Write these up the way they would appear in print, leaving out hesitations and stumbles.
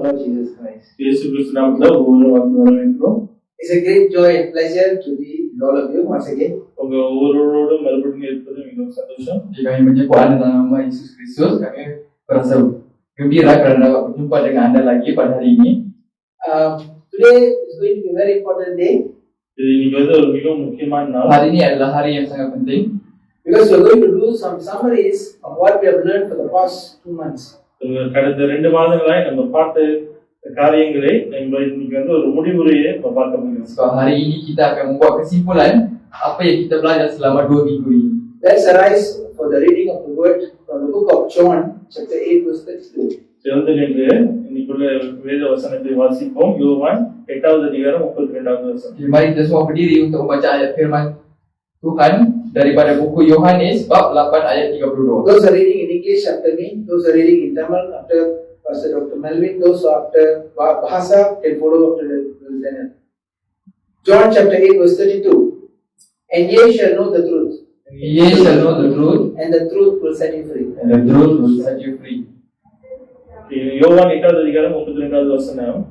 Lord Jesus Christ. இயேசு கிறிஸ்து நாமத்துல ஒவ்வொரு வாக்கு வரவேற்கிறோம். It's a great joy and pleasure to be with all of you once again. உங்க ஒவ்வொருவரோடும் மறுபடியும் இருப்பது மிகவும் சந்தோஷம். Jika kami berjumpa anda dalam nama Yesus Kristus, kami merasa gembira kerana dapat berjumpa dengan anda lagi pada hari ini. Today is going to be a very important day இது இன்னைக்கு வந்து ஒரு மிகவும் முக்கியமான நாள். Hari ini adalah hari yang sangat penting because we are going to do some summaries of what we have learned for the past 2 months. கடந்த 2 மாதங்களாய் நம்ம பார்த்த காரியங்களை நம்ம இன்னைக்கு வந்து ஒரு முடிவுரையை நம்ம பார்க்க போகிறோம். Sebab hari ini kita akan membuat kesimpulan apa yang kita belajar selama 2 minggu ini. Let's arise for the reading of the word from the book of John, chapter 8, verse 32. எழுந்து நின்று இன்னைக்குள்ள வேத வசனத்தை வாசிப்போம். யோவான் 8வது அதிகாரம் 32வது வசனம். Jadi mari kita semua berdiri untuk membaca ayat firman Tuhan daripada buku Yohanes bab 8 ayat 32. Those are reading in English after me, those are reading in Tamil after Pastor Dr. Melvin, those are after Bahasa can follow after Daniel. John chapter 8, verse 32. And ye shall know the truth, Ye shall know the truth, and the truth will set you free. and the truth will set you free. யோவான் 8வது அதிகாரம் 32வது வசனம்.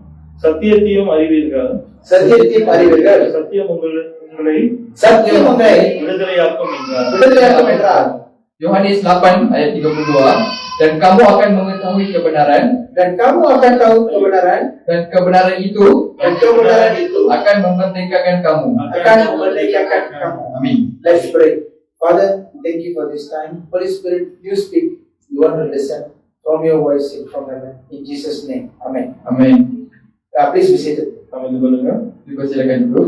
சத்தியத்தையும் அறிவீர்கள், சத்தியத்தையும் அறிவீர்கள், சத்தியம் உங்களை சத்தியம் உங்களை விடுதலையாக்கும் என்றார். விடுதலையாக்கும் என்றார். Yohanes 8 ayat 32, dan kamu akan mengetahui kebenaran, Dan kamu akan tahu kebenaran, dan kebenaran itu dan kebenaran itu akan memerdekakan kamu. akan memerdekakan kamu. Amin. Let's pray. Father, thank you for this time. Holy Spirit, you speak. We want to listen from your voice from heaven. In Jesus' name. Amen. Amin. Please be seated. அமர்ந்து கொள்ளுங்க. Dipersilakan dulu.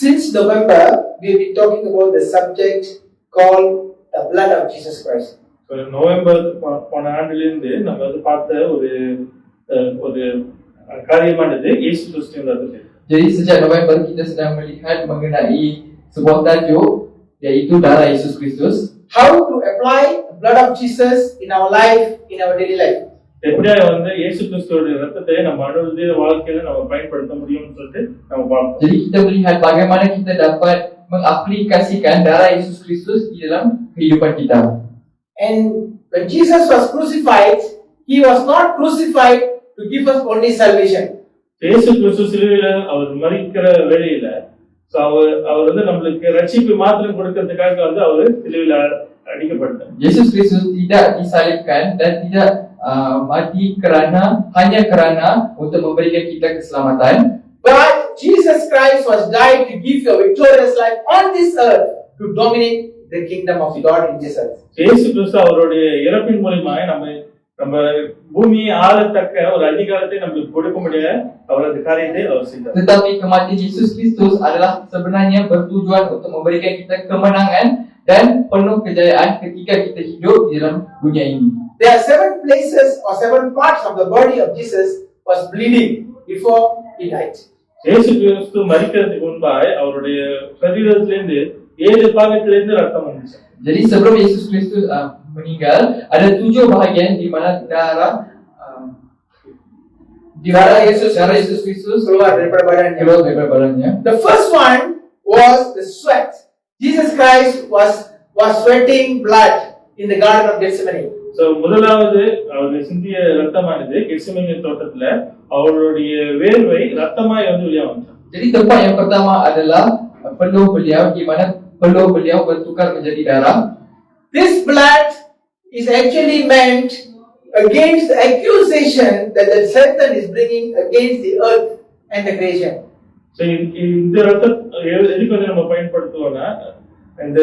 Since November, we've been talking about the subject called the blood of Jesus Christ. November போன ஆண்டிலிருந்து நம்ம வந்து பார்த்த ஒரு ஒரு காரியமானது இயேசு கிறிஸ்துவின் ரத்தம். Jadi sejak November kita sedang melihat mengenai sebuah tajuk yaitu darah Yesus Kristus. How to apply the blood of Jesus in our life, in our daily life. எப்படியா வந்து இயேசு கிறிஸ்துவோட ரத்தத்தை நம்ம அனுதின வாழ்க்கையில நம்ம பயன்படுத்த முடியும்னு சொல்லிட்டு நம்ம பார்ப்போம். Jadi kita melihat bagaimana kita dapat mengaplikasikan darah Yesus Kristus di dalam kehidupan kita. And when Jesus was crucified, he was not crucified to give us only salvation. இயேசு கிறிஸ்து சிலுவையில அவர் மரிக்கிற வேளையில அவர் வந்து நம்மளுக்கு ரட்சிப்பு மாத்திரம் கொடுக்கிறதுக்காக வந்து அவர் சிலுவையில அடிக்கப்பட்டார். Yesus Kristus tidak disalibkan dan tidak mati hanya kerana untuk memberikan kita keselamatan. But Jesus Christ was died to give you a victorious life on this earth to dominate the kingdom of God in this earth. இயேசு கிறிஸ்து அவருடைய இறப்பின் மூலமா நம்ம பூமியை ஆளத்தக்க ஒரு அதிகாரத்தை நமக்கு கொடுக்க முடிய அவரது காரியத்தை அவர் செய்தார். Tetapi kematian Yesus Kristus adalah sebenarnya bertujuan untuk memberikan kita kemenangan dan penuh kejayaan ketika kita hidup di dalam dunia ini. There are 7 places or 7 parts of the body of Jesus was bleeding before he died. இயேசு கிறிஸ்து மரிக்கிறதுக்கு முன்பாக அவருடைய சரீரத்திலிருந்து 7 பாகத்திலிருந்து ரத்தம் வந்துச்சு. Jadi sebelum Yesus Kristus meninggal, ada 7 bahagian di mana darah Yesus Kristus keluar daripada badannya. The first one was the sweat. Jesus Christ was sweating blood in the Garden of Gethsemane. So முதலாவது அவர் சிந்திய ரத்தமானது கெத்செமனே தோட்டத்துல அவருடைய வேர்வை ரத்தமாய் வந்து வெளியே வந்துச்சு. Jadi tempat yang pertama adalah peluh beliau, di mana peluh beliau bertukar menjadi darah. This blood is actually meant against the accusation that the Satan is bringing against the earth and the creation. So இந்த ரத்தம் எதுக்கு வந்து நம்ம பயன்படுத்துவோம்னா இந்த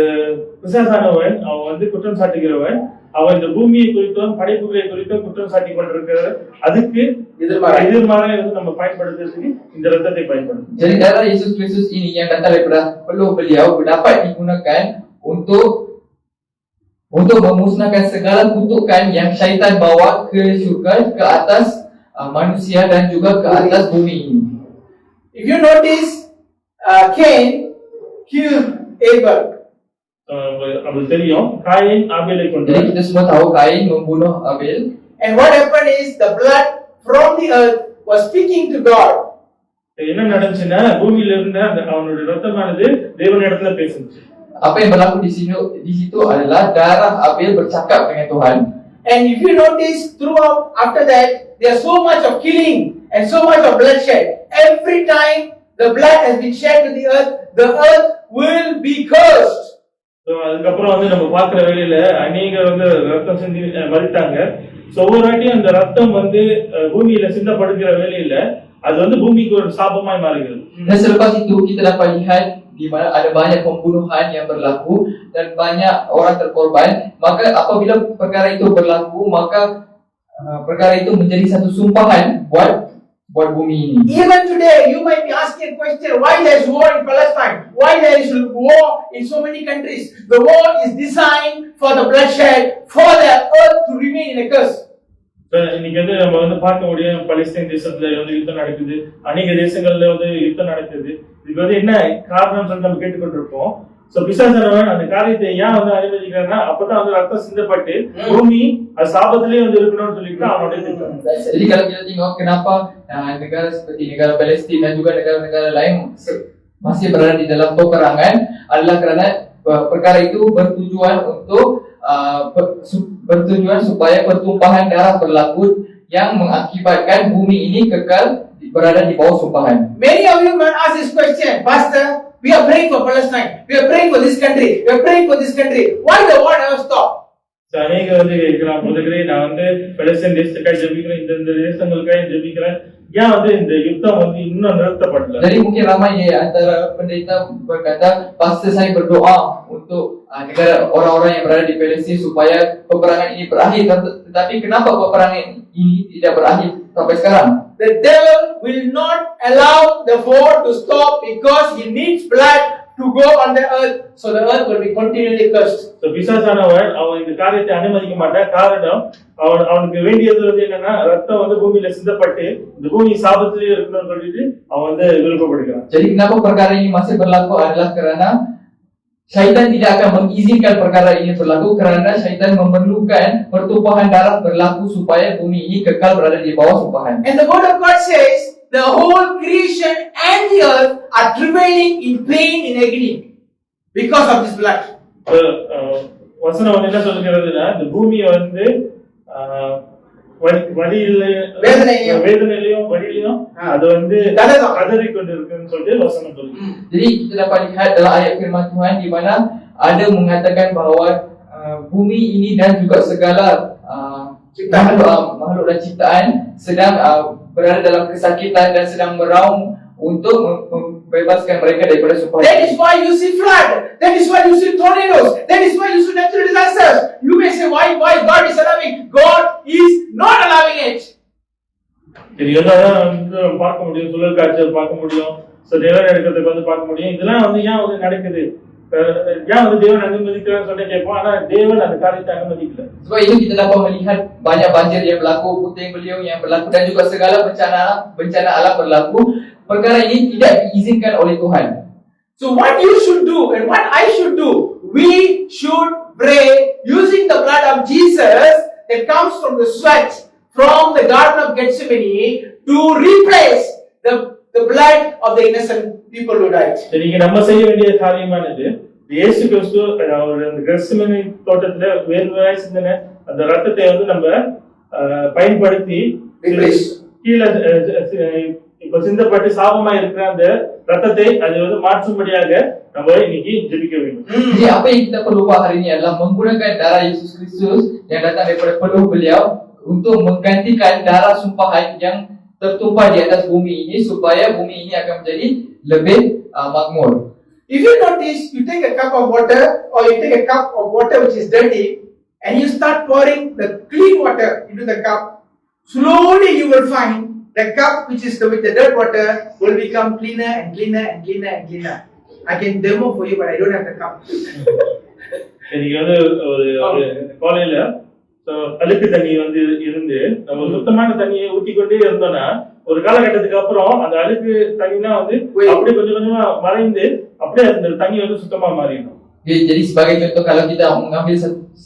பிசாசானவன் அவன் வந்து குற்றம் சாட்டுகிறவன் அவன் இந்த பூமியை குறித்தும் படைப்புகளை குறித்தும் குற்றம் சாட்டி கொண்டிருக்கிற அதுக்கு எதிர்மாறாக நம்ம பயன்படுத்துறதுக்கு இந்த ரத்தத்தை பயன்படுத்தும். Jadi darah Yesus Kristus ini yang datang daripada peluh beliau dapat digunakan untuk memusnahkan segala kutukan yang syaitan bawa ke syurga, ke atas manusia dan juga ke atas bumi ini. If you notice, Cain killed Abel. அது தெரியும் காயின் ஆபேலை கொண்டார். Jadi kita semua tahu Kain membunuh Abel. And what happened is the blood from the earth was speaking to God. என்ன நடந்துச்சுன்னா பூமியில இருந்த அந்த அவனுடைய ரத்தமானது தேவனிடத்துல பேசுச்சு. Apa yang berlaku di situ adalah darah Abel bercakap dengan Tuhan. And if you notice throughout after that there's so much of killing and so much of bloodshed. Every time the blood has been shed to the earth will be cursed. So அதுக்கப்புறம் வந்து நம்ம பார்க்கிற வேளையில அநேகர் வந்து ரத்தம் சிந்தி மரித்தாங்க. சோ ஒவ்வொரு வாட்டியும் அந்த ரத்தம் வந்து பூமியில சிந்தப்படுகிற வேளையில அது வந்து பூமிக்கு ஒரு சாபமாய் மாறுகிறது. Dan selepas itu kita dapat lihat di mana ada banyak pembunuhan yang berlaku dan banyak orang terkorban. Maka apabila perkara itu berlaku, maka perkara itu menjadi satu sumpahan buat bumi ini. Even today, you might be asking a question: why there is war in Palestine? Why there is war in so many countries? The war is designed for the bloodshed, for the earth to remain in a curse. இன்னைக்கு வந்து நம்ம வந்து பார்க்க முடியும், பலஸ்தீன் தேசத்துல வந்து யுத்தம் நடக்குது, அநேக தேசங்கள்ல வந்து யுத்தம் நடக்குது. இதுக்கு வந்து என்ன காரணம் சொல்லி நம்ம கேட்டுக்கொண்டிருப்போம். சோ பிசாசானவன் அந்த காரியத்தை ஏன் வந்து அனுமதிக்கிறான்னா, அப்பதான் வந்து ரத்தம் சிந்தப்பட்டு பூமி அது சாபத்திலேயே வந்து இருக்கணும்னு சொல்லிட்டு அவனுடைய திட்டம். Jadi kalau kita tengok kenapa negara seperti negara Palestin dan juga negara-negara lain masih berada di dalam peperangan adalah kerana perkara itu bertujuan untuk bertujuan supaya pertumpahan darah berlaku yang mengakibatkan bumi ini kekal berada di bawah sumpahan. Many of you might ask this question: Pastor, we are praying for Palestine, we are praying for this country, we are praying for this country. Why the war never stop? அநேகர் வந்து கேட்கலாம், முதல்ல நான் வந்து பலஸ்தீன் தேசத்துக்காக ஜெபிக்கிறேன், இந்த தேசங்களுக்காக ஜெபிக்கிறேன், ஏன் வந்து இந்த யுத்தம் வந்து இன்னும் நிறுத்தப்படல? Jadi mungkin ramai antara pendeta berkata, pastor saya berdoa untuk negara orang-orang yang berada di Palestin supaya peperangan ini berakhir. Tetapi kenapa peperangan ini tidak berakhir sampai sekarang? The devil will not allow the war to stop because he needs blood to go on the earth, so the earth will be continually cursed. So பிசாசானவன் அவன் இந்த காரியத்தை அனுமதிக்க மாட்டான். காரணம் அவனுக்கு வேண்டியது வந்து என்னன்னா, ரத்தம் வந்து பூமியில சிந்தப்பட்டு இந்த பூமி சாபத்திலேயே இருக்கணும்னு சொல்லிட்டு அவன் வந்து விருப்பப்படுகிறான். Jadi kenapa perkara ini masih berlaku adalah kerana syaitan tidak akan mengizinkan perkara ini berlaku kerana syaitan memerlukan pertumpahan darah berlaku supaya bumi ini kekal berada di bawah sumpahan. And the word of God says the whole creation and the earth are travailing in pain, in agony because of this blood. வசனம் வந்து என்ன சொல்லுகிறதுனா, இந்த பூமியை வந்து வேதனையிலையும் வழியிலையும் அது வந்து கதறி கொண்டு இருக்குன்னு சொல்லிட்டு வசனம் சொல்லுது. Jadi kita dapat lihat dalam ayat firman Tuhan di mana ada mengatakan bahawa bumi ini dan juga segala makhluk dan ciptaan sedang berada dalam kesakitan dan sedang meraung untuk membebaskan mereka daripada sumpahan. That is why you see flood. That is why you see tornadoes. That is why you see natural disasters. You may say, why God is allowing? God is not allowing it. இது எல்லாம் வந்து பார்க்க முடியும், சுழல் காட்சிகள் பார்க்க முடியும், நிலநடுக்கத்துக்கு வந்து பார்க்க முடியும். இதெல்லாம் வந்து ஏன் வந்து நடக்குது, ஏன் வந்து தேவன் அனுமதிக்கிறான்னு சொல்லி கேட்போம். ஆனா தேவன் அந்த காரியத்தை அனுமதிக்கல. Sebab itu kita dapat melihat banyak banjir yang berlaku, puting beliung yang berlaku dan juga segala bencana alam berlaku. Perkara ini tidak diizinkan oleh Tuhan. So what you should do and what I should do, we should pray using the blood of Jesus that comes from the sweat from the Garden of Gethsemane to replace the blood of the innocent people who died. இன்னைக்கு நம்ம செய்ய வேண்டிய காரியமானது, இயேசு கிறிஸ்து அவர் அந்த கெத்செமனே தோட்டத்துல வேர்வையாய் சிந்தின அந்த ரத்தத்தை வந்து நம்ம பயன்படுத்தி கீழே இப்ப சிந்தப்பட்டு சாபமா இருக்கிற அந்த ரத்தத்தை அது வந்து மாற்றும்படியாக நம்ம இன்னைக்கு ஜெபிக்க வேண்டும். Jadi apa yang kita perlu buat hari ini adalah menggunakan darah Yesus Kristus yang datang daripada peluh beliau untuk menggantikan darah sumpahan yang tertumpah di atas bumi ini supaya bumi ini akan menjadi lebih makmur. If you notice, you take a cup of water or you take a cup of water which is dirty and you start pouring the clean water into the cup, slowly you will find the cup which is with the dirt water will become cleaner and cleaner and cleaner and cleaner. I can demo for you, but I don't have the cup. இன்னைக்கு வந்து ஒரு காலையில அழுக்கு தண்ணி வந்து இருந்து நம்ம சுத்தமான தண்ணியை ஊத்திக்கொண்டே இருந்தோம்னா ஒரு காலகட்டத்துக்கு அப்புறம் அந்த அழுக்கு தண்ணினா வந்து அப்படியே கொஞ்சம் கொஞ்சமா மறைந்து அப்படியே அந்த தண்ணி வந்து சுத்தமா மாறிடும். Jadi sebagai contoh, kalau kita mengambil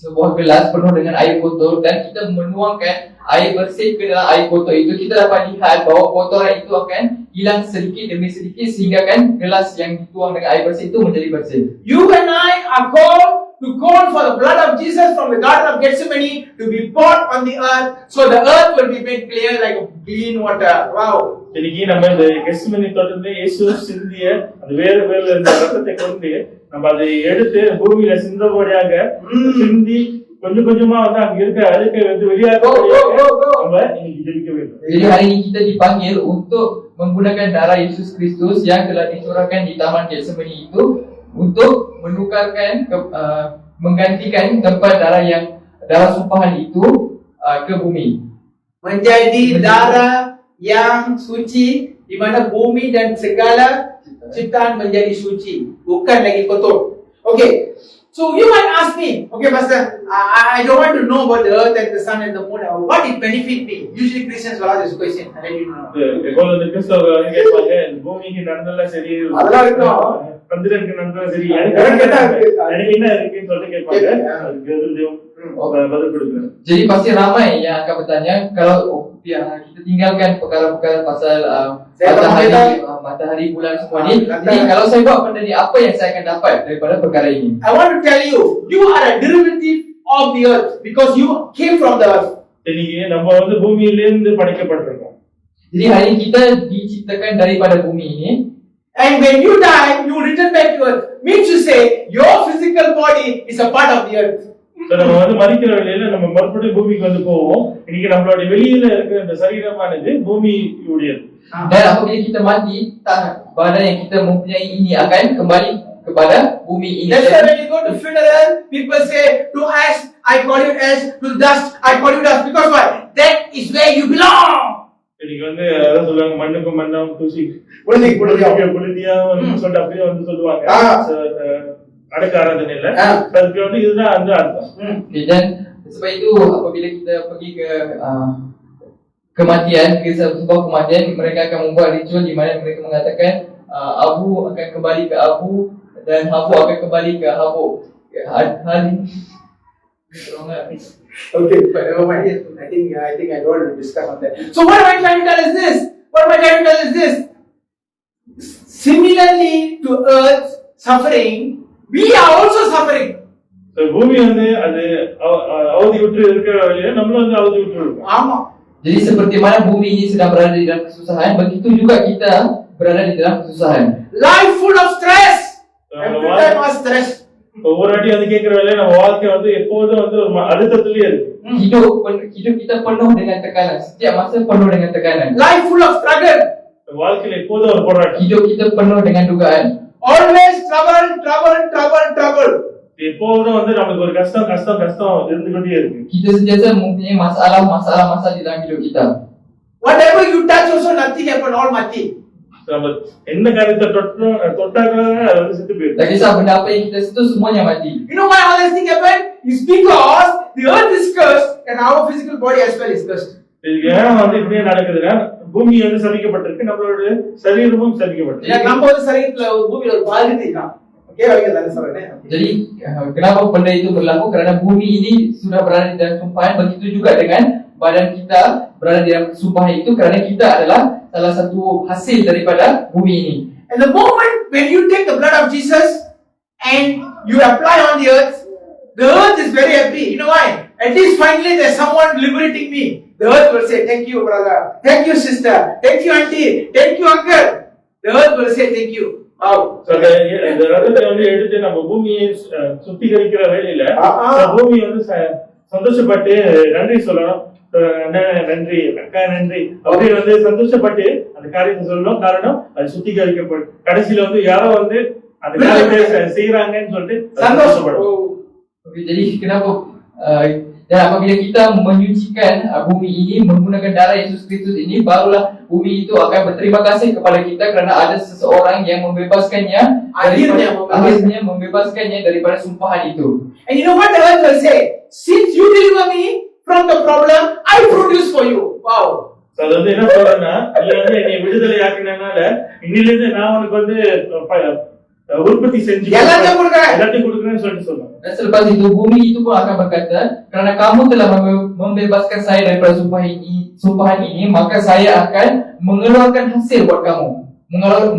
sebuah gelas penuh dengan air kotor dan kita menuangkan air bersih ke dalam air kotor itu, kita dapat lihat bahawa kotoran itu akan hilang sedikit demi sedikit sehingga kan gelas yang dituang dengan air bersih itu menjadi bersih. You and I are called to call for the blood of Jesus from the Garden of Gethsemane to be poured on the earth, so the earth will be made clear like a clean water. Wow. இன்னைக்கு நம்ம இந்த கெத்செமனே தோட்டத்திலே இயேசு சிந்திய அந்த வேறு இந்த ரத்தத்தை கொண்டு நம்ம அதை எடுத்து பூமியில சிந்தபடியாக சிந்தி கொஞ்சம் கொஞ்சமா வந்து அங்க இருக்க அழுக்கை வந்து வெளியாக்க நம்ம இன்னைக்கு ஜெபிக்க வேண்டும். Jadi hari ini kita dipanggil untuk menggunakan darah Yesus Kristus yang telah dicurahkan di Taman Getsemani itu untuk menukarkan menggantikan tempat darah sumpahan itu ke bumi. Menjadi darah yang suci, di mana bumi dan segala ciptaan menjadi suci, bukan lagi kotor. Okay, so you might ask me, okay, Pastor, I don't want to know about the earth and the sun and the moon. What it benefit me? Usually Christians will ask this question. I let you know. எப்போது இந்த கிறிஸ்தவர்கள் கேட்பாங்க, பூமிக்கு நடந்தெல்லாம் சரி, அதெல்லாம் இருக்கும். சந்திரனுக்கு நடந்ததெல்லாம் சரி, எனக்கு என்ன இருக்குன்னு சொல்லிட்டு கேட்பாங்க. அதுக்கு பதில் கொடுக்குறேன். Jadi pasti ramai yang akan bertanya kalau kita tinggalkan perkara-perkara pasal matahari, bulan semua ni. Jadi kalau saya buat benda ni, apa yang saya akan dapat daripada perkara ini? I want to tell you, you are a derivative of the earth because you came from the earth. இன்னைக்கு நம்ம வந்து பூமியிலிருந்து படைக்கப்பட்டிருக்கோம். Jadi hari ini kita diciptakan daripada bumi ini. And when you die, you return back to earth. Means to say, your physical body is a part of the earth. நம்ம வந்து மரிக்கிற வேளையில நம்ம மறுபடியும் பூமிக்கு வந்து போவோம். இன்னைக்கு நம்மளுடைய வெளியில இருக்கிற இந்த சரீரமானது பூமியுடையது. Dan apabila kita mati, badan yang kita mempunyai ini akan kembali kepada bumi ini. That's why when you go to funeral, people say, to ash, I call you ash, to dust, I call you dust. Because why? That is where you belong. இன்னைக்கு வந்து அதான் சொல்லுவாங்க, மண்ணுக்கும் மண்ணாம் தூசி புழுதியா சொல்லிட்டு அப்படியே வந்து சொல்லுவாங்க அடக்க ஆராதனையில. அதுக்கு வந்து இதுதான் அந்த அர்த்தம். Dan sebab itu apabila kita pergi ke kematian, ke sebuah kematian, mereka akan membuat ritual di mana mereka mengatakan abu akan kembali ke abu dan habu akan kembali ke habu. Hal ini okay, but never mind. I think I don't want to discuss on that. So what am I trying to tell is this? Similarly to earth suffering, we are also suffering. பூமி வந்து அது அவதி விட்டு இருக்கிற வழியில நம்மளும் வந்து அவதி விட்டு இருக்கோம். ஆமா. Jadi seperti mana bumi ini sedang berada di dalam kesusahan, begitu juga kita berada di dalam kesusahan. Life full of stress. Every time was stress. ஒவ்வொரு வாட்டி வந்து கேட்கிற வேலையில நம்ம வாழ்க்கை வந்து எப்போதும் வந்து ஒரு அழுத்தத்திலேயே இருக்கு. Hidup kita penuh dengan tekanan, setiap masa penuh dengan tekanan. Life full of struggle. வாழ்க்கையில எப்போதும் ஒரு போராட்டம். Hidup kita penuh dengan dugaan. Always trouble. எப்போதும் வந்து நமக்கு ஒரு கஷ்டம் இருந்துகிட்டே இருக்கு. Kita sentiasa mempunyai masalah di dalam hidup kita. Whatever you touch also nothing happen, all mati. நம்ம என்ன காரியத்தை தொட்டாங்க அது வந்து செத்து போயிடும். Tak kisah benda apa yang kita sentuh semuanya mati. You know why all this thing happen? It's because the earth is cursed and our physical body as well is cursed. இது ஏன் வந்து இப்படியே நடக்குதுன்னா பூமி வந்து சபிக்கப்பட்டிருக்கு, நம்மளோட சரீரமும் சபிக்கப்பட்டிருக்கு. நம்ம ஒரு சரீரத்துல பூமியில ஒரு பாதி இருக்கான். ஓகே ஓகே நான் சொல்றேன். Jadi kenapa benda itu berlaku? Kerana bumi ini sudah berada di dalam sumpahan, begitu juga dengan badan kita berada di dalam sumpahan itu kerana kita adalah salah satu hasil daripada bumi ini. And the moment when you take the blood of Jesus and you apply on the earth is very happy. You know why? At least finally there's someone liberating me. The earth will say, thank you brother, thank you sister, thank you auntie, thank you uncle. The earth will say thank you. Wow. So the ரத்தத்தை வந்து எடுத்து நம்ம பூமியை சுத்திகரிக்கிற வேளையில பூமி வந்து சந்தோஷப்பட்டு நன்றி சொல்லணும். நன்றி அக்கா நன்றி அப்படின்னு வந்து சந்தோஷப்பட்டு அந்த காரியத்தை சொல்லணும். காரணம் அது சுத்திகரிக்கப்படும். கடைசியில வந்து யாரோ வந்து அந்த காரியத்தை செய்யறாங்கன்னு சொல்லிட்டு சந்தோஷப்படும். Jadi kenapa dan apabila kita menyucikan bumi ini menggunakan darah Yesus Kristus ini, barulah bumi itu akan berterima kasih kepada kita kerana ada seseorang yang membebaskannya akhirnya membebaskannya daripada sumpahan itu. And you know what the earth will say? Since you deliver me from the problem, I produce for you. Wow. அது வந்து என்ன சொல்றேன்னா, நீ வந்து என்னை விடுதலை ஆக்கினனால இன்னிலிருந்து நான் உனக்கு வந்து உற்பத்தி செஞ்சு எல்லாத்தையும் கொடுக்குறேன்னு சொல்லிட்டு சொல்லுவாங்க. Dan selepas itu bumi itu pun akan berkata, kerana kamu telah membebaskan saya daripada sumpahan ini, maka saya akan mengeluarkan hasil buat kamu,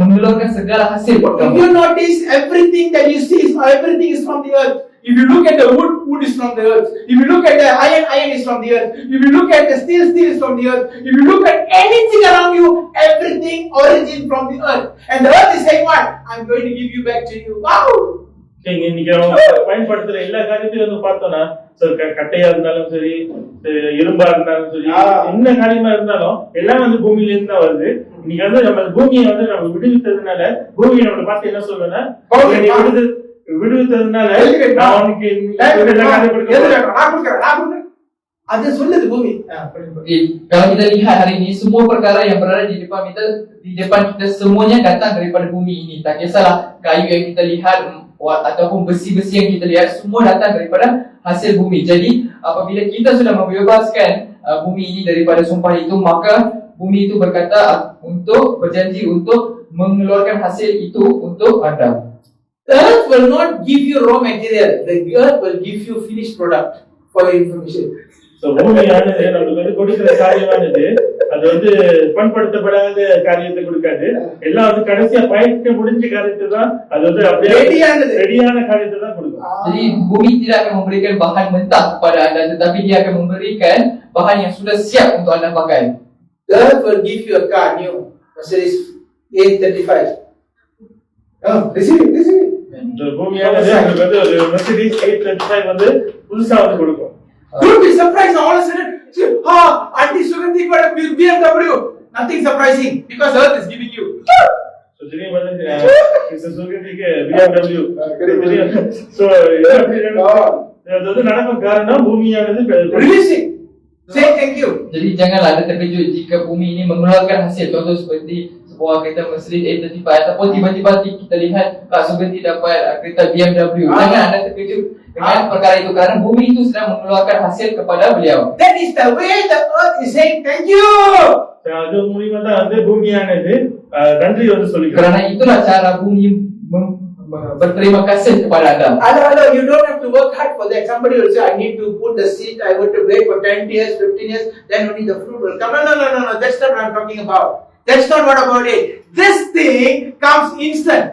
mengeluarkan segala hasil buat kamu. If you notice, everything that you see, everything is from the earth. If you look at the wood, wood is from the earth. If you look at the iron, iron is from the earth. If you look at the steel, steel is from the earth. If you look at anything around you, everything origin from the earth. And the earth is saying what? I'm going to give you back to you. Wow! இன்னைக்கு அவங்க பயன்படுத்துற எல்லா காரியத்தையும் வந்து பார்த்தோம்னா கட்டையா இருந்தாலும் சரி, இரும்பா இருந்தாலும் சரி, என்ன காரியமா இருந்தாலும் எல்லாம் வந்து பூமியில இருந்து தான் வருது. இன்னைக்கு வந்து நம்ம பூமியை வந்து நம்ம விடுவித்ததுனால பூமியை நம்மளை பார்த்து என்ன சொல்லுன்னா, விடுவித்ததுனால நான் உனக்கு எல்லா காரியம் கொடுக்கிறேன். Ada சொல்லுது பூமி. Kalau kita lihat hari ini semua perkara yang berada di depan kita semuanya datang daripada bumi ini. Tak kisahlah kayu yang kita lihat ataupun besi-besi yang kita lihat, semua datang daripada hasil bumi. Jadi apabila kita sudah membebaskan bumi ini daripada sumpah itu, maka bumi itu berkata untuk berjanji untuk mengeluarkan hasil itu untuk anda. The earth will not give you raw material. The earth will give you finished product. For your information. பூமியானது நமக்கு வந்து கொடுக்கிற காரியமானது அது வந்து பண்படுத்தப்படாத காரியத்தை கொடுக்காது. எல்லாம் வந்து கடைசியா பயக்க முடிஞ்ச காரியத்தை தான் அது வந்து அப்படியே ரெடியான காரியத்தை தான் கொடுக்கும். Jadi bumi tidak akan memberikan bahan mentah kepada anda, tetapi dia akan memberikan bahan yang sudah siap untuk anda pakai. The earth will give you a car new, Mercedes 835. Receive it. பூமியானது நமக்கு வந்து ஒரு Mercedes 835 வந்து புதுசா வந்து கொடுக்கும். Don't be surprised all of a sudden. Auntie Sugandhi got a BMW. Nothing surprising because earth is giving you. So today was Mr. Sugandhiக்கு BMW. So அது நடக்கும் காரணம் பூமியானது releasing. Say thank you. Jadi janganlah anda terkejut jika bumi ini mengeluarkan hasil. Contoh seperti sebuah kereta Mercedes 835 ataupun tiba-tiba kita lihat Kak Sugandhi dapat kereta BMW. Jangan anda terkejut dengan perkara itu kerana bumi itu sedang mengeluarkan hasil kepada beliau. That is the way the earth is saying thank you. அது மூலமா தான் வந்து பூமியானது நன்றி வந்து சொல்லிக்கிறது. Kerana itulah cara bumi berterima kasih kepada anda. Hello, you don't have to work hard for that. Somebody will say, I need to put the seed, I want to wait for 10 years, 15 years, then only the fruit will come. No, that's not what I'm talking about. That's not what about it. This thing comes instant.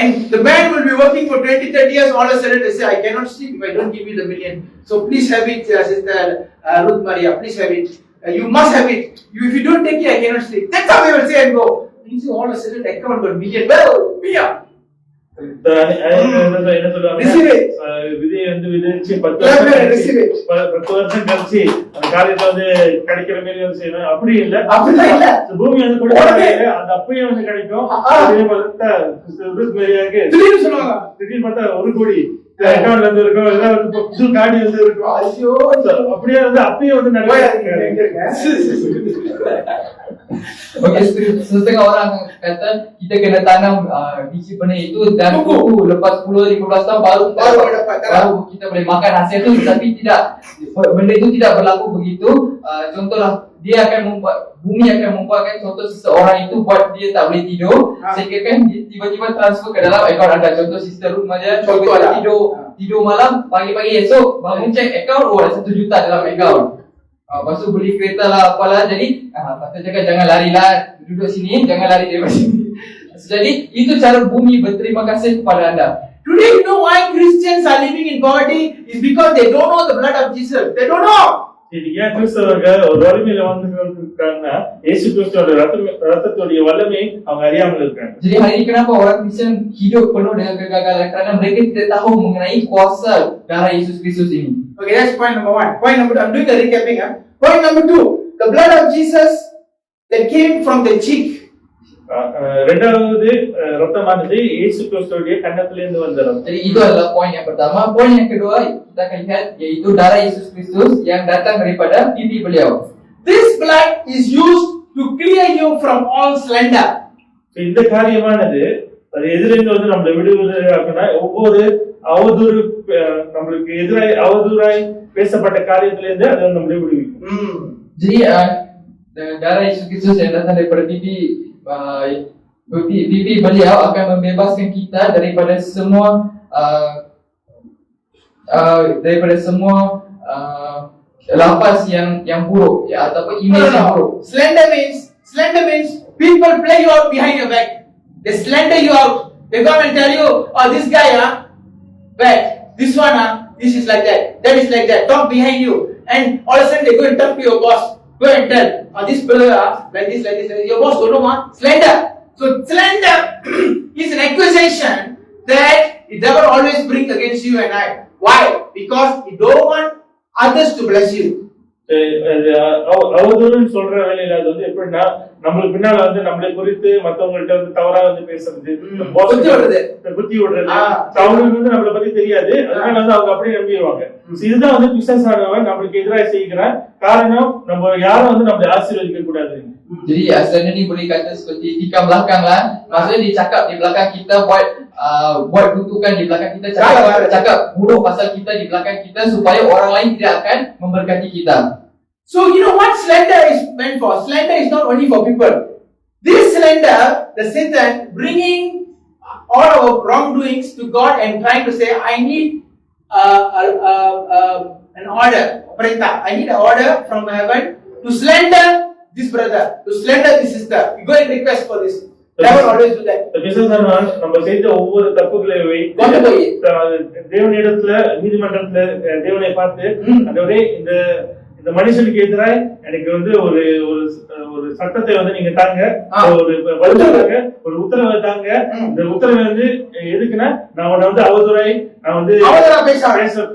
And the man will be working for 20, 30 years, all of a sudden they say, I cannot sleep if I don't give you the million. So please have it, Sister Ruth Maria, please have it. You must have it. If you don't take it, I cannot sleep. That's how they will say and go. You see, all of a sudden the account got million. Well, Mia. என்ன சொல்லுவாங்க, விதையை வந்து விதைச்சு 10 வருஷம் கழிச்சு அந்த காரியத்தை வந்து கிடைக்கிற மாதிரி வந்து செய்யணும். அப்படி இல்ல, பூமி வந்து கொடுத்தாங்க அது அப்பயே வந்து கிடைக்கும். திடீர்னு பார்த்தா 1 கோடி அக்கௌண்ட்ல இருந்து இருக்கும், ஏதாவது புது காடி வந்து இருக்கும். அப்படியே வந்து அப்பயே வந்து Okey, setengah orang kata kita kena tanam biji benih itu dan kuku lepas 10-15 tahun baru kita boleh makan hasil itu, tapi tidak, benda itu tidak berlaku begitu. Contohlah dia akan membuat, bumi akan membuatkan contoh seseorang itu buat dia tak boleh tidur sehingga kan tiba-tiba transfer ke dalam akaun anda. Contoh Sister Ruth Maja tidur malam, pagi-pagi esok bangun cek akaun, ada 1 juta dalam akaun. Lepas tu beli kereta lah apalah. Jadi pastor cakap jangan larilah, duduk sini, jangan lari daripada sini. Jadi itu cara bumi berterima kasih kepada anda. Today you know why Christians are living in poverty is because they don't know the blood of Jesus. They don't know. ஏன் கிறிஸ்தவர்கள் ஒரு வலிமையில வந்துருக்காங்கன்னா இயேசு கிறிஸ்துவோட ரத்தத்துடைய வல்லமை அவங்க அறியாமல் இருக்காங்க. Jadi hari ini kenapa orang Kristen hidup penuh dengan kegagalan? Kerana mereka tidak tahu mengenai kuasa darah Yesus Kristus ini. Okay, that's point number 1. Point number 2, I'm doing a recapping. Point number 2, the blood of Jesus that came from the cheek. இரண்டாவது ரத்தமானது இயேசு கிறிஸ்துவுடைய கன்னத்திலிருந்து வந்த ரத்தம். Jadi itu adalah poin yang pertama. Poin yang kedua kita akan lihat yaitu darah Yesus Kristus yang datang daripada pipi beliau. This blood is used to clear you from all slander. இந்த காரியமானது அது எதிரிலிருந்து வந்து நம்மளை விடுவதற்காக ஒவ்வொரு அவதூறு, நம்மளுக்கு எதிராய் அவதூறாய் பேசப்பட்ட காரியத்திலிருந்து அது நம்மளை விடுவிக்கும். Jadi darah Yesus Kristus yang datang daripada pipi beliau akan membebaskan kita daripada semua lapas yang buruk ya, ataupun image yang buruk. Slander means people play you out behind your back. They slander you out. They come and tell you, oh this guy bad. this one, this is like that is like that, talk behind you, and all of a sudden they go and talk to your boss, go and tell, this brother, like this, your boss don't know, slander. So slander is an accusation that the devil always brings against you and I. Why? Because he don't want others to bless you. அவதூறுன்னு சொல்ற வேலையில அது வந்து எப்படின்னா நம்மளுக்கு பின்னால வந்து நம்மளை குறித்து மத்தவங்கள்ட்ட வந்து தவறா வந்து பேசுறது, புத்தி விடுறது, அவங்களுக்கு வந்து நம்மளை பத்தி தெரியாது, அதனால வந்து அவங்க அப்படியே நம்பிடுவாங்க. இதுதான் வந்து பிசாசானவன் நம்மளுக்கு எதிராக செய்கிறான். காரணம் நம்ம யாரும் வந்து நம்மளை ஆசீர்வதிக்க கூடாது. Jadi asalnya ni boleh kata seperti tikam belakang lah. Maksudnya dia cakap di belakang kita buat kutukan di belakang kita, cakap buruk pasal kita di belakang kita supaya orang lain tidak akan memberkati kita. So you know what slander is meant for? Slander is not only for people. This slander, the Satan bringing all our wrongdoings to God and trying to say, I need an order, perintah. I need an order from heaven to slander this brother, to slander this sister. You go and request for this. Devil always do that. நம்ம செய்த ஒவ்வொரு தப்புகளை தேவனிடத்துல நீதிமன்றத்துல தேவனை பார்த்து அதோட இந்த மனுஷனுக்கு எதிராக எனக்கு வந்து ஒரு ஒரு சட்டத்தை வந்து நீங்க தாங்க, ஒரு உத்தரவை தாங்க. இந்த உத்தரவை வந்து எதுக்குன்னா நான் வந்து அவதூறாய் நான் வந்து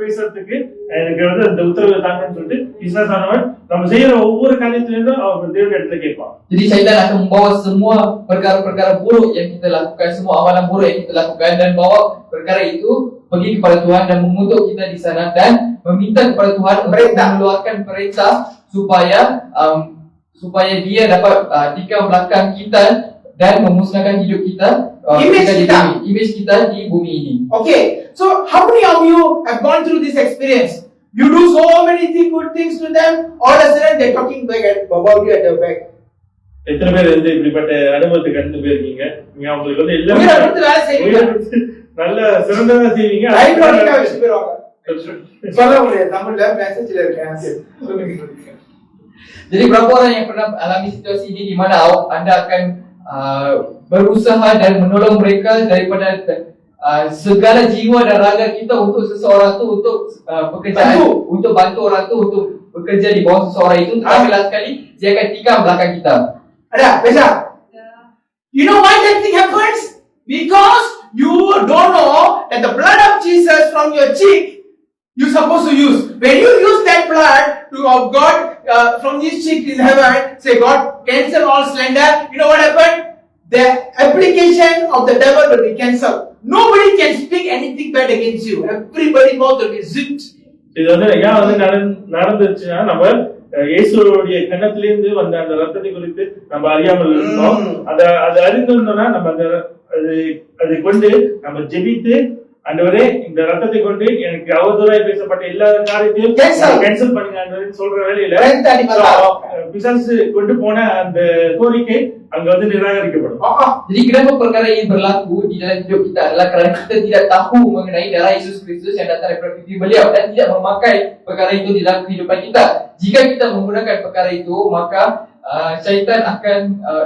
பேசுறதுக்கு எனக்கு வந்து அந்த உத்தரவை தாங்கன்னு சொல்லிட்டு பிசாசானவன் நம்ம செய்யற ஒவ்வொரு காரியத்திலிருந்தும் அவர் தேவன் இடத்துல கேட்பான். Jadi syaitan akan membawa semua perkara-perkara buruk yang kita lakukan, semua amalan buruk yang kita lakukan, dan bawa perkara itu pergi kepada Tuhan dan mengutuk kita di sana dan meminta kepada Tuhan untuk mengeluarkan perintah supaya dia dapat tikam belakang kita dan memusnahkan hidup kita, image kita di bumi ini. Okay, so how many of you have gone through this experience? You do so many good things to them, all of a sudden they're talking back about you at your back. எத்தனை பேர் வந்து இப்படிப்பட்ட அனுபவத்தை கடந்து போயிருக்கீங்க? நீங்க அவங்களுக்கு வந்து எல்லாமே நல்ல சிறந்ததா செய்வீங்க. சொல்ல முடியாது, தமிழ்ல மெசேஜ்ல இருக்கேன். Jadi berapa orang yang pernah alami situasi ini di mana anda akan berusaha dan menolong mereka daripada segala jiwa dan raga kita untuk seseorang tu, untuk pekerjaan, untuk bantu orang tu untuk bekerja di bawah seseorang itu, tetapi last sekali dia akan tikam belakang kita. Ada, Besa? You know why that thing happens? Because you don't know that the blood of Jesus from your cheek you're supposed to use. When you use that blood of God from his cheek in heaven, say God cancel all slander. You know what happened? The application of the devil will be cancelled. Nobody can speak anything bad against you. Everybody's mouth will be zipped. இது வந்து ஏன் வந்து நடந்துச்சுன்னா நம்ம இயேசுடைய கன்னத்திலிருந்து வந்த அந்த ரத்தத்தை குறித்து நம்ம அறியாமல் இருந்தோம். அதை அறிந்திருந்தோம்னா நம்ம அதை கொண்டு நம்ம ஜெபித்து ஆண்டவரே இந்த ரத்தத்தை கொண்டு எனக்கு அவதூறாய் பேசப்பட்ட எல்லா காரியத்தையும் கேன்சல் பண்ணுங்க சொல்ற வேலையில பிசாசு கொண்டு போன அந்த கோரிக்கை அங்க வந்து நிராகரிக்கப்படும். Jadi kenapa perkara ini berlaku di dalam hidup kita adalah kerana kita tidak tahu mengenai darah Yesus Kristus yang datang daripada pipi beliau dan tidak memakai perkara itu di dalam kehidupan kita. Jika kita menggunakan perkara itu, maka syaitan akan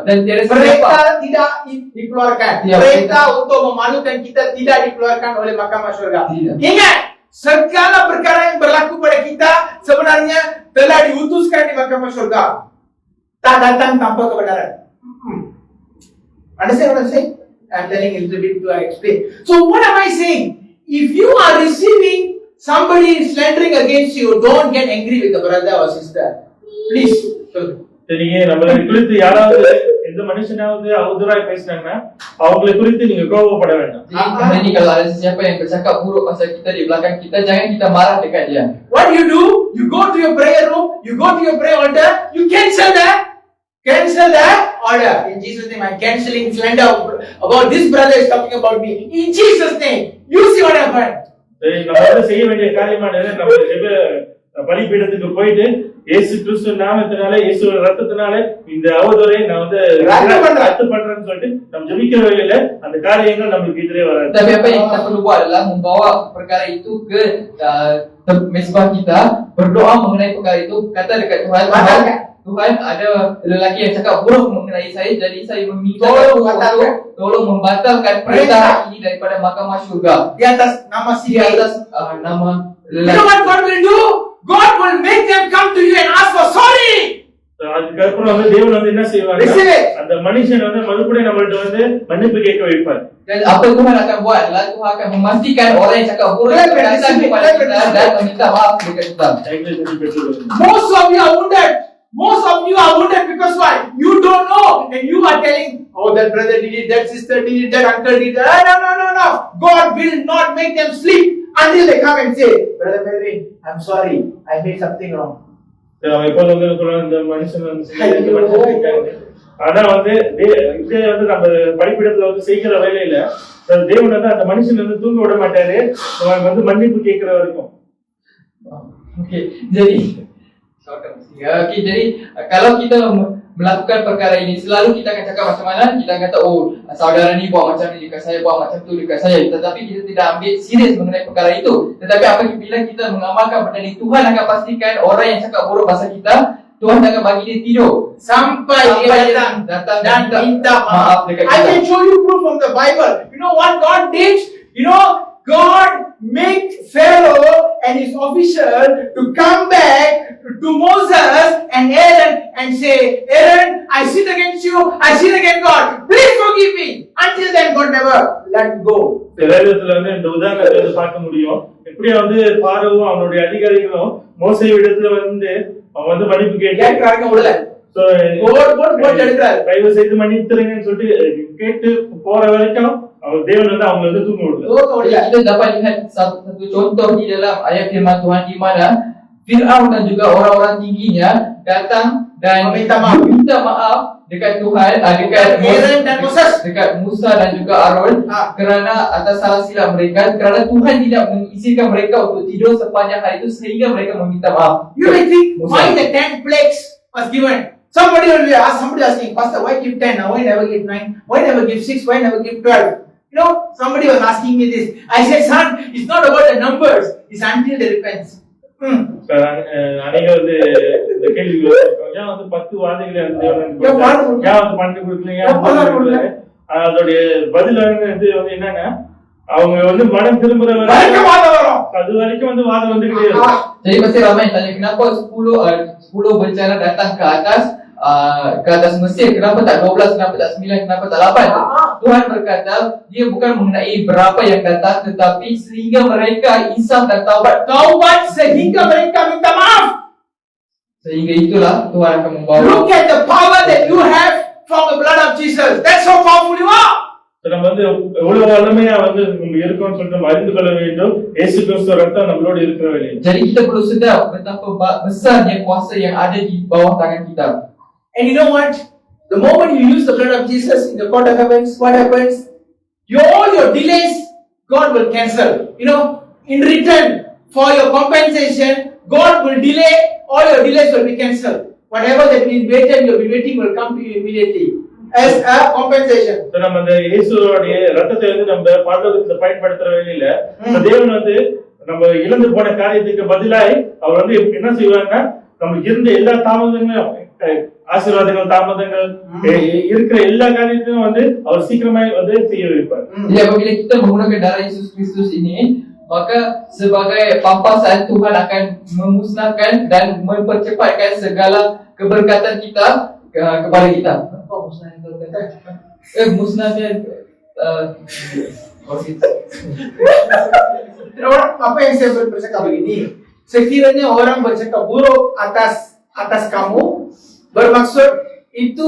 dan mereka tidak dikeluarkan. Mereka untuk memalukan kita tidak dikeluarkan oleh mahkamah syurga. Ingat, segala perkara yang berlaku pada kita sebenarnya telah diutuskan di mahkamah syurga. Tak datang tanpa kebenaran. Understand what I'm saying? I'm telling you a little bit to explain. So what am I saying? If you are receiving somebody slandering against you, don't get angry with the brother or sister. Please. நீங்க நம்மளை குறித்து யாராவது எந்த மனுஷனாவது அவதூறாய் பேசினாங்கன்னா அவங்களை குறித்து நீங்க கோபப்பட வேண்டாம். Jadi kalau ada siapa yang bercakap buruk pasal kita di belakang kita, jangan kita marah dekat dia. What you do? You go to your prayer room, you go to your prayer altar, you cancel that order. In Jesus' name, I'm cancelling slander about this brother is talking about me. In Jesus' name, you see what happened. நம்ம செய்ய வேண்டிய காரியமானது நம்ம ஜெப பலிபீடத்துக்கு போயிட்டு இயேசு கிறிஸ்து நாமத்தினால இயேசு ரத்தத்தினால இந்த அவதூறை நான் வந்து ரத்து பண்றேன்னு சொல்லிட்டு நம்ம ஜெபிக்கிற வேளையில அந்த காரியங்கள் நமக்கு எதிரே வராது. Tapi apa yang kita perlu buat adalah membawa perkara itu ke mesbah kita, berdoa mengenai perkara itu, kata dekat Tuhan, Tuhan ada lelaki yang cakap buruk mengenai saya, jadi saya meminta Tolong Datuk batalkan. untuk tolong membatalkan perintah ini daripada mahkamah syurga Di atas nama si di atas nama You know what lelaki. God will do? God will make them come to you and ask for sorry. அதுக்கப்புறம் வந்து தேவன் வந்து என்ன செய்வார்? Receive it. அந்த மனுஷன் வந்து மறுபடியும் நம்மள்ட்ட வந்து மன்னிப்பு கேட்க வைப்பார். Dan apa Tuhan akan buat adalah Tuhan akan memastikan orang yang cakap buruk itu datang kepada kita dan meminta maaf dekat kita. கைகளை தட்டி பெற்றுக்கொள்ளுங்கள். Most of you are wounded. Most of you are wounded because why? You don't know and you are telling, oh, that brother did it, that sister did it, that uncle did it. No. God will not make them sleep until they come and say, Brother Melvin, I'm sorry. I made something wrong. அவன் எப்போது வந்து சொல்லுவான், இந்த மனுஷன் வந்து செஞ்சது, இந்த மனுஷன் செஞ்சாங்க. ஆனா வந்து இப்படியே வந்து நம்ம படிப்பிடத்துல வந்து செய்கிற வேலையில தேவன் வந்து அந்த மனுஷன் வந்து தூங்க விட மாட்டாரு. அவன் வந்து மன்னிப்பு கேட்கிற வரைக்கும். Okey, jadi kalau kita melakukan perkara ini, selalu kita akan cakap macam mana? Kita akan kata, oh, saudara ni buat macam ni dekat saya, buat macam tu dekat saya. Tetapi kita tidak ambil serius mengenai perkara itu. Tetapi apabila kita mengamalkan benda ni, Tuhan akan pastikan orang yang cakap buruk pasal kita, Tuhan akan bagi dia tidur Sampai dia datang dan minta maaf. dekat I can kita. show you proof from the Bible. You know what God did? God made Pharaoh and his official to come back to Moses and Aaron and say, Aaron, I sin against you, I sin against God. Please forgive me. Until then, God never let go. வேதத்துல வந்து இந்த உதாரணத்தை வந்து பார்க்க முடியும். எப்படியா வந்து பார்வோவும் அவனுடைய அதிகாரிகளும் மோசே இடத்துல வந்து அவன் வந்து மன்னிப்பு கேட்கிறாங்க உடல. தயவு செய்து மன்னித்துருங்கன்னு சொல்லிட்டு கேட்டு போற வரைக்கும் அவர் தேவன் வந்து அவங்க வந்து தூங்க விடல. Kita dapat lihat satu contoh di dalam ayat firman Tuhan di mana Fir'aun dan juga orang-orang tingginya datang dan minta maaf dekat Tuhan, dekat Aaron dan Moses, dekat Musa dan juga Aaron kerana atas salah silap mereka, kerana Tuhan tidak mengizinkan mereka untuk tidur sepanjang hari itu sehingga mereka meminta maaf. You may think, why the 10 plagues was given? Somebody asking, Pastor, why give 10? Why never give 9? Why never give 6? Why never give 12? Somebody was asking me this. I said, son, it's not about the numbers. It's until they repent. அநேக வந்து இந்த கேள்வி ஏன் வந்து 10 வாதைகளை ஏன் வந்து 12 கொடுக்கலீங்க? அதோடைய பதில் வந்து என்னன்னா, அவங்க வந்து மனம் திரும்புற அது வரைக்கும் வந்து வாதம் வந்துகிட்டே இருக்கும். Jadi pasti ramai tanya kenapa 10 bencana datang ke atas Mesir, kenapa tak 12, kenapa tak 9, kenapa tak 8? Tuhan berkata, dia bukan mengenai berapa yang datang, tetapi sehingga mereka insaf dan taubat sehingga mereka minta maaf. Sehingga itulah Tuhan akan membawa. Look at the power that you have from the blood of Jesus. That's how powerful you are. நம்ம வந்து எவ்வளவு வல்லமையா வந்து நம்ம இருக்கோம்னு சொல்லிட்டு நம்ம அறிந்து கொள்ள வேண்டும். இயேசு கிறிஸ்து ரத்தம் நம்மளோட இருக்கிற வேலை. Jadi kita perlu sedar betapa besarnya kuasa yang ada di bawah tangan kita. And you know what? The moment you use the blood of Jesus in the court of heavens, what happens? All your delays, God will cancel. In return for your compensation, God will delay. All your delays will be cancelled. Whatever that you've been waiting will come to you immediately as a compensation. நம்ம அந்த இயேசுவோட ரத்தத்தை வந்து நம்ம பாதுகாப்புல பயன்படுத்துற வேலையில தேவன் வந்து நம்ம இழந்து போன காரியத்துக்கு பதிலாய் அவர் வந்து என்ன செய்வாருன்னா, நமக்கு இருந்த எல்லா தாமதங்களும், ஆசீர்வாதங்கள், தாமதங்கள் இருக்கிற எல்லா காரியத்தையும் வந்து அவர் சீக்கிரமா வந்து செய்ய வைப்பார். Jadi apabila kita menggunakan darah Yesus Kristus ini, maka sebagai pampasan Tuhan akan memusnahkan dan mempercepatkan segala keberkatan kita kepada kita. Apa musnahkan keberkatan? Musnahkan apa yang saya bercakap begini? Sekiranya orang bercakap buruk atas kamu, bermaksud itu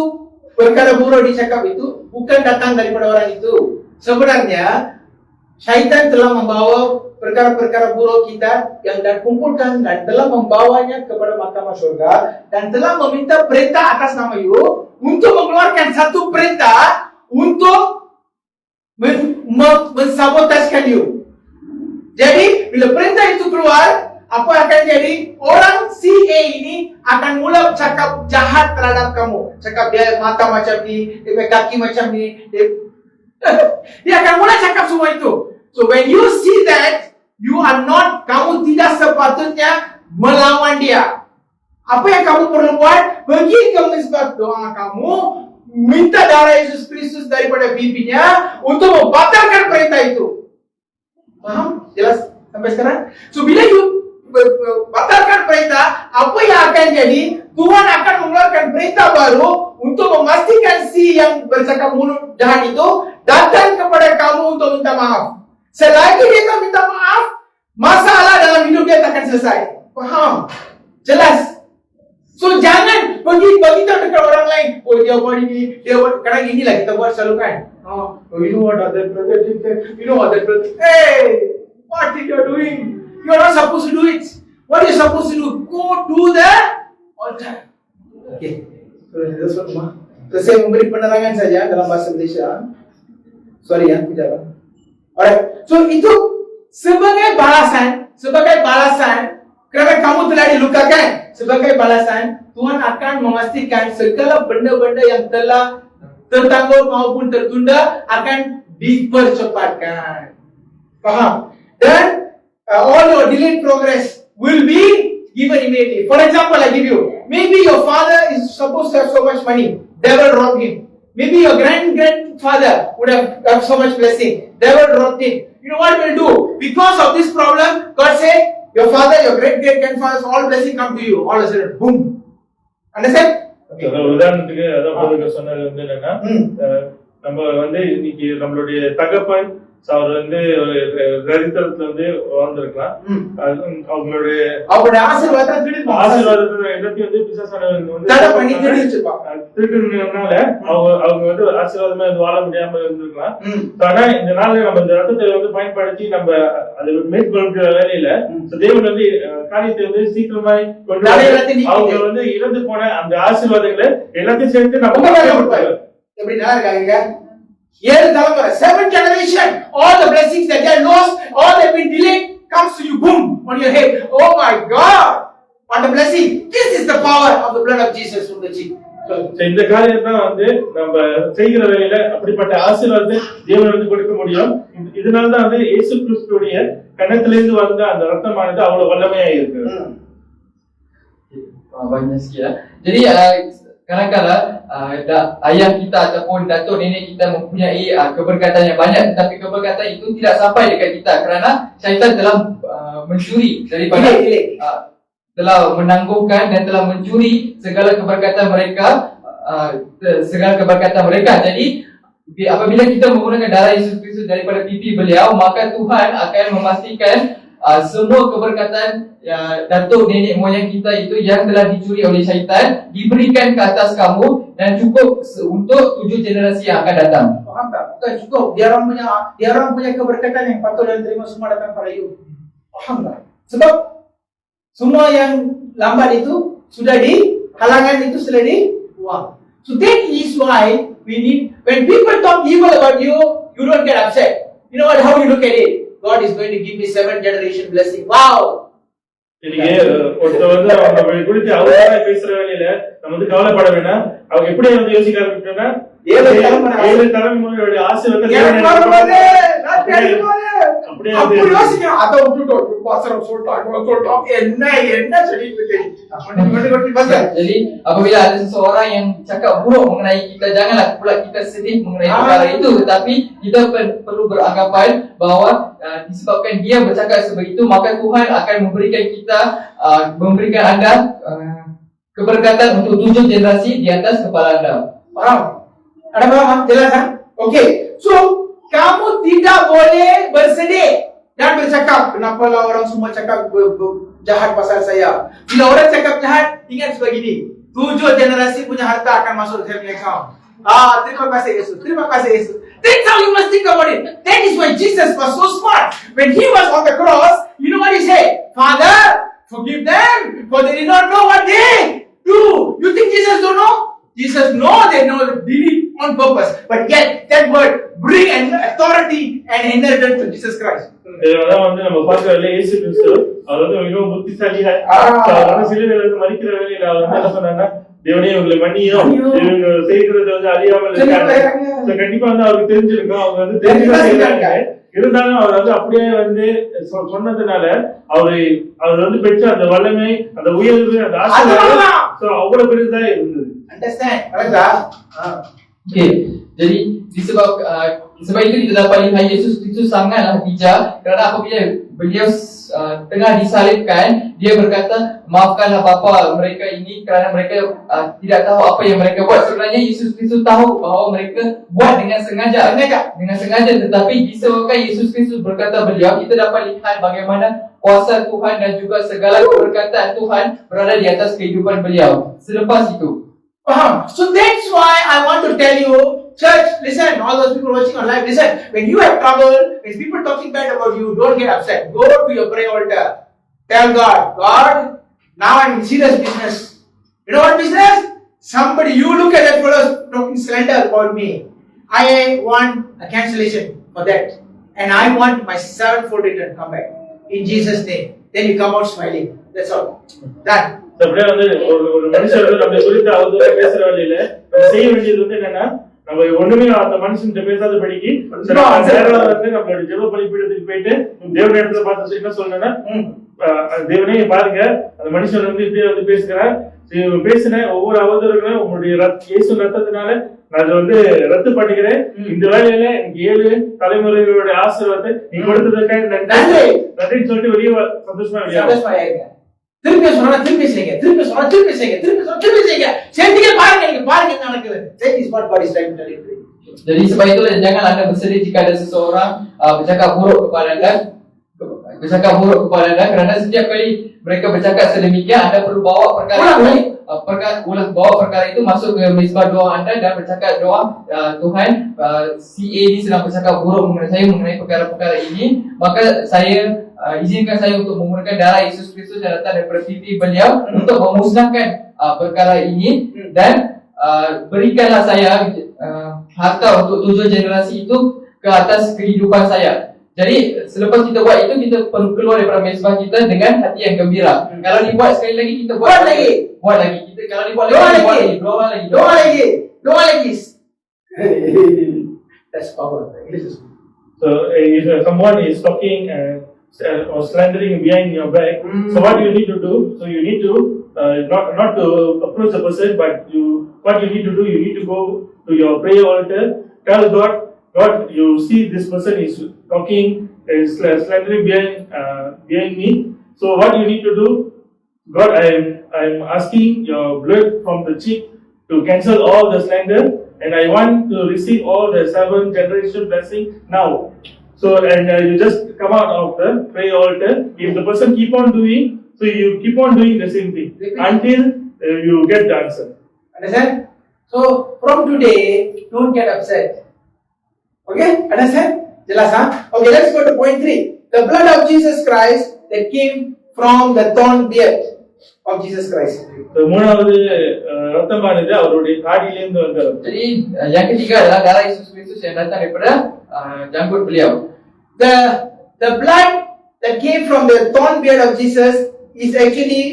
perkara buruk dicakap itu bukan datang daripada orang itu. Sebenarnya syaitan telah membawa perkara-perkara buruk kita yang dan kumpulkan dan telah membawanya kepada mahkamah syurga dan telah meminta perintah atas nama you untuk mengeluarkan satu perintah untuk mensabotaskan you. Jadi bila perintah itu keluar, apa akan jadi? Orang si A ini akan mula cakap jahat terhadap kamu. Cakap dia mata macam ni, dia punya kaki macam ni, dia akan mula cakap semua itu. So when you see that, kamu tidak sepatutnya melawan dia. Apa yang kamu perlu buat? pergi ke mezbah doa kamu, minta darah Yesus Kristus daripada pipinya untuk membatalkan perintah itu. Paham? Jelas sampai sekarang? So bila you batalkan perintah, apa yang akan jadi? Tuhan akan mengeluarkan perintah baru untuk memastikan si yang bercakap mulut jahat itu datang kepada kamu untuk minta maaf. Selagi dia tak minta maaf, masalah dalam hidup dia tak akan selesai. Faham? Jelas? So jangan pergi beritahu dekat orang lain, oh dia buat ini, dia buat, kadang inilah kita buat selalu kan. Oh, you know what that brother did there? You know what that brother? Hey, what are you doing? You are not supposed to do it. What are you supposed to do? Go do the altar. Okay. So that's what ma. So saya memberi penerangan saja dalam bahasa Malaysia. Sorry ya, tidak. Alright. So itu sebagai balasan kerana kamu telah dilukakan. Sebagai balasan, Tuhan akan memastikan segala benda-benda yang telah tertangguh maupun tertunda akan dipercepatkan. Faham? Dan all your delayed progress will be given immediately. For example, I give you. Maybe your father is supposed to have so much money. Devil robbed him. Maybe your grandfather would have so much blessing. Devil robbed him. You know what we'll do? Because of this problem, God said, your father, your great-great-grandfather's all blessing come to you. All of a sudden, boom. Understand? Okay. உதாரணத்துக்கு அதான் சொன்னது வந்து என்னன்னா, நம்ம வந்து இன்னைக்கு நம்மளுடைய தகப்பன் அவர் வந்து தரித்திரத்துல வந்து வாழ்ந்திருக்கலாம். அவங்களுடைய ஆசீர்வாதத்தை எல்லாத்தையும் வந்து பிசாசானவங்க வந்து திருடுனால அவங்க வந்து ஆசீர்வாதமா வாழ முடியாம இருந்திருக்கலாம். ஆனா இந்த நாள்ல நம்ம இந்த ரத்தத்தை வந்து பயன்படுத்தி நம்ம அதை மேற்கொள்கிற வேலையில தேவன் வந்து காரியத்தை வந்து சீக்கிரமாய் கொண்டு அவங்க வந்து இறந்து போன அந்த ஆசீர்வாதங்களை எல்லாத்தையும் சேர்த்து நம்ம எப்படி நல்லா இருக்காங்க? 7 தலைமுறை, 7 generation, all the blessings that they lost, all that been delayed, comes to you, boom, on your head. Oh my God, what a blessing! This is the power of the blood of Jesus from the cheek. இந்த காரியத்தை வந்து நம்ம செய்கிற வேலையில அப்படிப்பட்ட ஆசீர்வாதத்தை தேவன் வந்து கொடுக்க முடியும். இதனாலதான் வந்து இயேசு கிறிஸ்துடைய கன்னத்திலிருந்து வந்த அந்த ரத்தமானது அவ்வளவு வல்லமையா இருக்கு. Banyak sikit lah. Jadi kadang-kadang ayah kita ataupun datuk nenek kita mempunyai keberkatan yang banyak, tetapi keberkatan itu tidak sampai dekat kita kerana syaitan telah mencuri daripada telah menangguhkan dan telah mencuri segala keberkatan mereka. Jadi apabila kita menggunakan darah Yesus Kristus daripada pipi beliau, maka Tuhan akan memastikan semua keberkatan datuk nenek moyang kita itu yang telah dicuri oleh syaitan diberikan ke atas kamu dan cukup untuk 7 generasi yang akan datang. Faham tak? Bukan cukup. Dia orang punya keberkatan yang patut dan terima semua datang pada you. Faham tak? Sebab semua yang lambat itu sudah halangan itu sudah dibuang. So that is why we need, when people talk evil about you, you don't get upset. You know what? How you look at it? God is going to give me 7 generation blessing. Wow! ஒருத்தர் வந்து அவங்க குறித்து அவங்களா பேசுற வேலையில நம்ம வந்து கவலைப்பட வேண்டாம். அவங்க எப்படி வந்து யோசிக்க ஆரம்பிச்சோம்னா 7 தலைமுறையோட ஆசீர்வாதத்தை அப்படி யோசிக்கணும். அதை விட்டுட்டோம் பாசரம் சொல்லிட்டோம் என்ன சொல்லிட்டு இருக்கீங்க. Jadi apabila ada seseorang yang cakap buruk mengenai kita, janganlah pula kita sedih mengenai perkara itu, tetapi kita perlu beranggapan bahawa disebabkan dia bercakap sebegitu, maka Tuhan akan memberikan anda keberkatan untuk 7 generasi di atas kepala anda. Faham? Ada faham? Jelas kan? Okay. So kamu tidak boleh bersedih dan bercakap, kenapalah orang semua cakap jahat pasal saya. Bila orang cakap jahat, ingat sebegini, 7 generasi punya harta akan masuk ke heaven account. Terima kasih Yesus. Terima kasih Yesus. That's how you must think about it. That is why Jesus was so smart. When he was on the cross, you know what he said? Father, forgive them, for they did not know what they do. You think Jesus don't know? Jesus know they did it on purpose. But yet, that word bring an authority and inheritance to Jesus Christ. அதான் வந்து நம்ம பார்க்கறதுல இயேசு கிறிஸ்து அவர் வந்து மிகவும் புத்திசாலியா சிலுவையில இருந்து மரிக்கிற வேளையில அவர் வந்து என்ன சொன்னாங்கன்னா, தேவனே இவங்களை மன்னியும், இவங்க செய்கிறது வந்து அறியாமல் இருக்காங்க. கண்டிப்பா வந்து அவருக்கு தெரிஞ்சிருக்கும். அவங்க வந்து தெரிஞ்சுதான் செய்யறாங்க. இருந்தாலும் அவர் வந்து அப்படியே வந்து சொன்னதுனால அவர் வந்து பெற்ற அந்த வல்லமை, அந்த உயர்வு, அந்த ஆசீர்வாதம் அவ்வளவு பெருசா இருந்தது. Understand? Correct? Okay, jadi disebab itu kita dapat lihat Yesus Kristus sangatlah bijak kerana apabila beliau tengah disalibkan, dia berkata, maafkanlah Bapa mereka ini kerana mereka tidak tahu apa yang mereka buat. Sebenarnya Yesus Kristus tahu bahawa mereka buat dengan sengaja, tetapi disebabkan Yesus Kristus berkata beliau, kita dapat lihat bagaimana kuasa Tuhan dan juga segala keberkatan Tuhan berada di atas kehidupan beliau. Selepas itu, So that's why I want to tell you, church, listen, all those people watching on live, listen, when you have trouble, when people talking bad about you, don't get upset. Go to your prayer altar. Tell God, now I'm in serious business. You know what business? Somebody, you look at that fellow talking slander about me. I want a cancellation for that. And I want my sevenfold return come back. In Jesus' name. Then you come out smiling. That's all. Done. அப்படியே வந்து ஒரு மனுஷன் வந்து நம்ம குறித்து அவதூறா பேசுற வழியில நம்ம செய்ய வேண்டியது வந்து என்னன்னா, நம்ம ஒண்ணுமே அந்த மனுஷன்கிட்ட பேசாத படிக்கு வந்து நம்மளோட ஜெப பலிபீடத்துக்கு போயிட்டு தேவன் இடத்துல பார்த்து என்ன சொல்லணும்னா, தேவனே பாருங்க அந்த மனுஷன் வந்து இப்படியே வந்து பேசுகிறார், பேசின ஒவ்வொரு அவதூறுகளும் உங்களுடைய இயேசு ரத்தத்தினால நான் அதை வந்து ரத்து பண்ணிக்கிறேன். இந்த வேலையில எனக்கு 7 தலைமுறைகளுடைய ஆசீர்வாதத்தை நீ கொடுத்ததற்காக நன்றின்னு சொல்லிட்டு வெளியே சந்தோஷமா வெளியே திருப்பி சொன்னா திருப்பி செய்யுங்க. செஞ்சீங்க பாருங்க, நீங்க பாருங்க என்ன நடக்குது. That is what God is trying to tell you. Jadi sebab itu jangan anda bersedih jika ada seseorang bercakap buruk kepada anda, kerana setiap kali mereka bercakap sedemikian, anda perlu bawa perkara itu masuk ke mezbah doa anda dan bercakap doa, Tuhan, si A ini sedang bercakap buruk mengenai saya mengenai perkara-perkara ini, maka saya izinkan saya untuk menggunakan darah Yesus Kristus yang datang daripada pipi beliau untuk memusnahkan perkara ini dan berikanlah saya harta untuk 7 generasi itu ke atas kehidupan saya. Jadi selepas kita buat itu, kita perlu keluar daripada mezbah kita dengan hati yang gembira. Kalau dibuat sekali lagi, kita buat lagi. Kita kalau dibuat lagi, doa lagi. That's power. So if someone is talking or slandering behind your back, so what you need to do? So you need to not to approach the person, but what you need to do? You need to go to your prayer altar. Tell God, you see this person is talking, is slandering behind me. So what you need to do? God, I am asking your blood from the cheek to cancel all the slander, and I want to receive all the 7 generation blessing now. So and you just come out of the prayer altar. If the person keep on doing, so you keep on doing the same thing until you get the answer. Understand? So from today, don't get upset. Okay? Understand? Jelas, huh? Okay, let's go to point 3. The blood of Jesus Christ that came from the thorn beard of Jesus Christ. So மூணாவது ரத்தமானது அவருடைய தாடியிலிருந்து வந்தது. Jadi yang ketiga adalah darah Yesus Kristus yang datang daripada janggut beliau. The blood that came from the thorn beard of Jesus is actually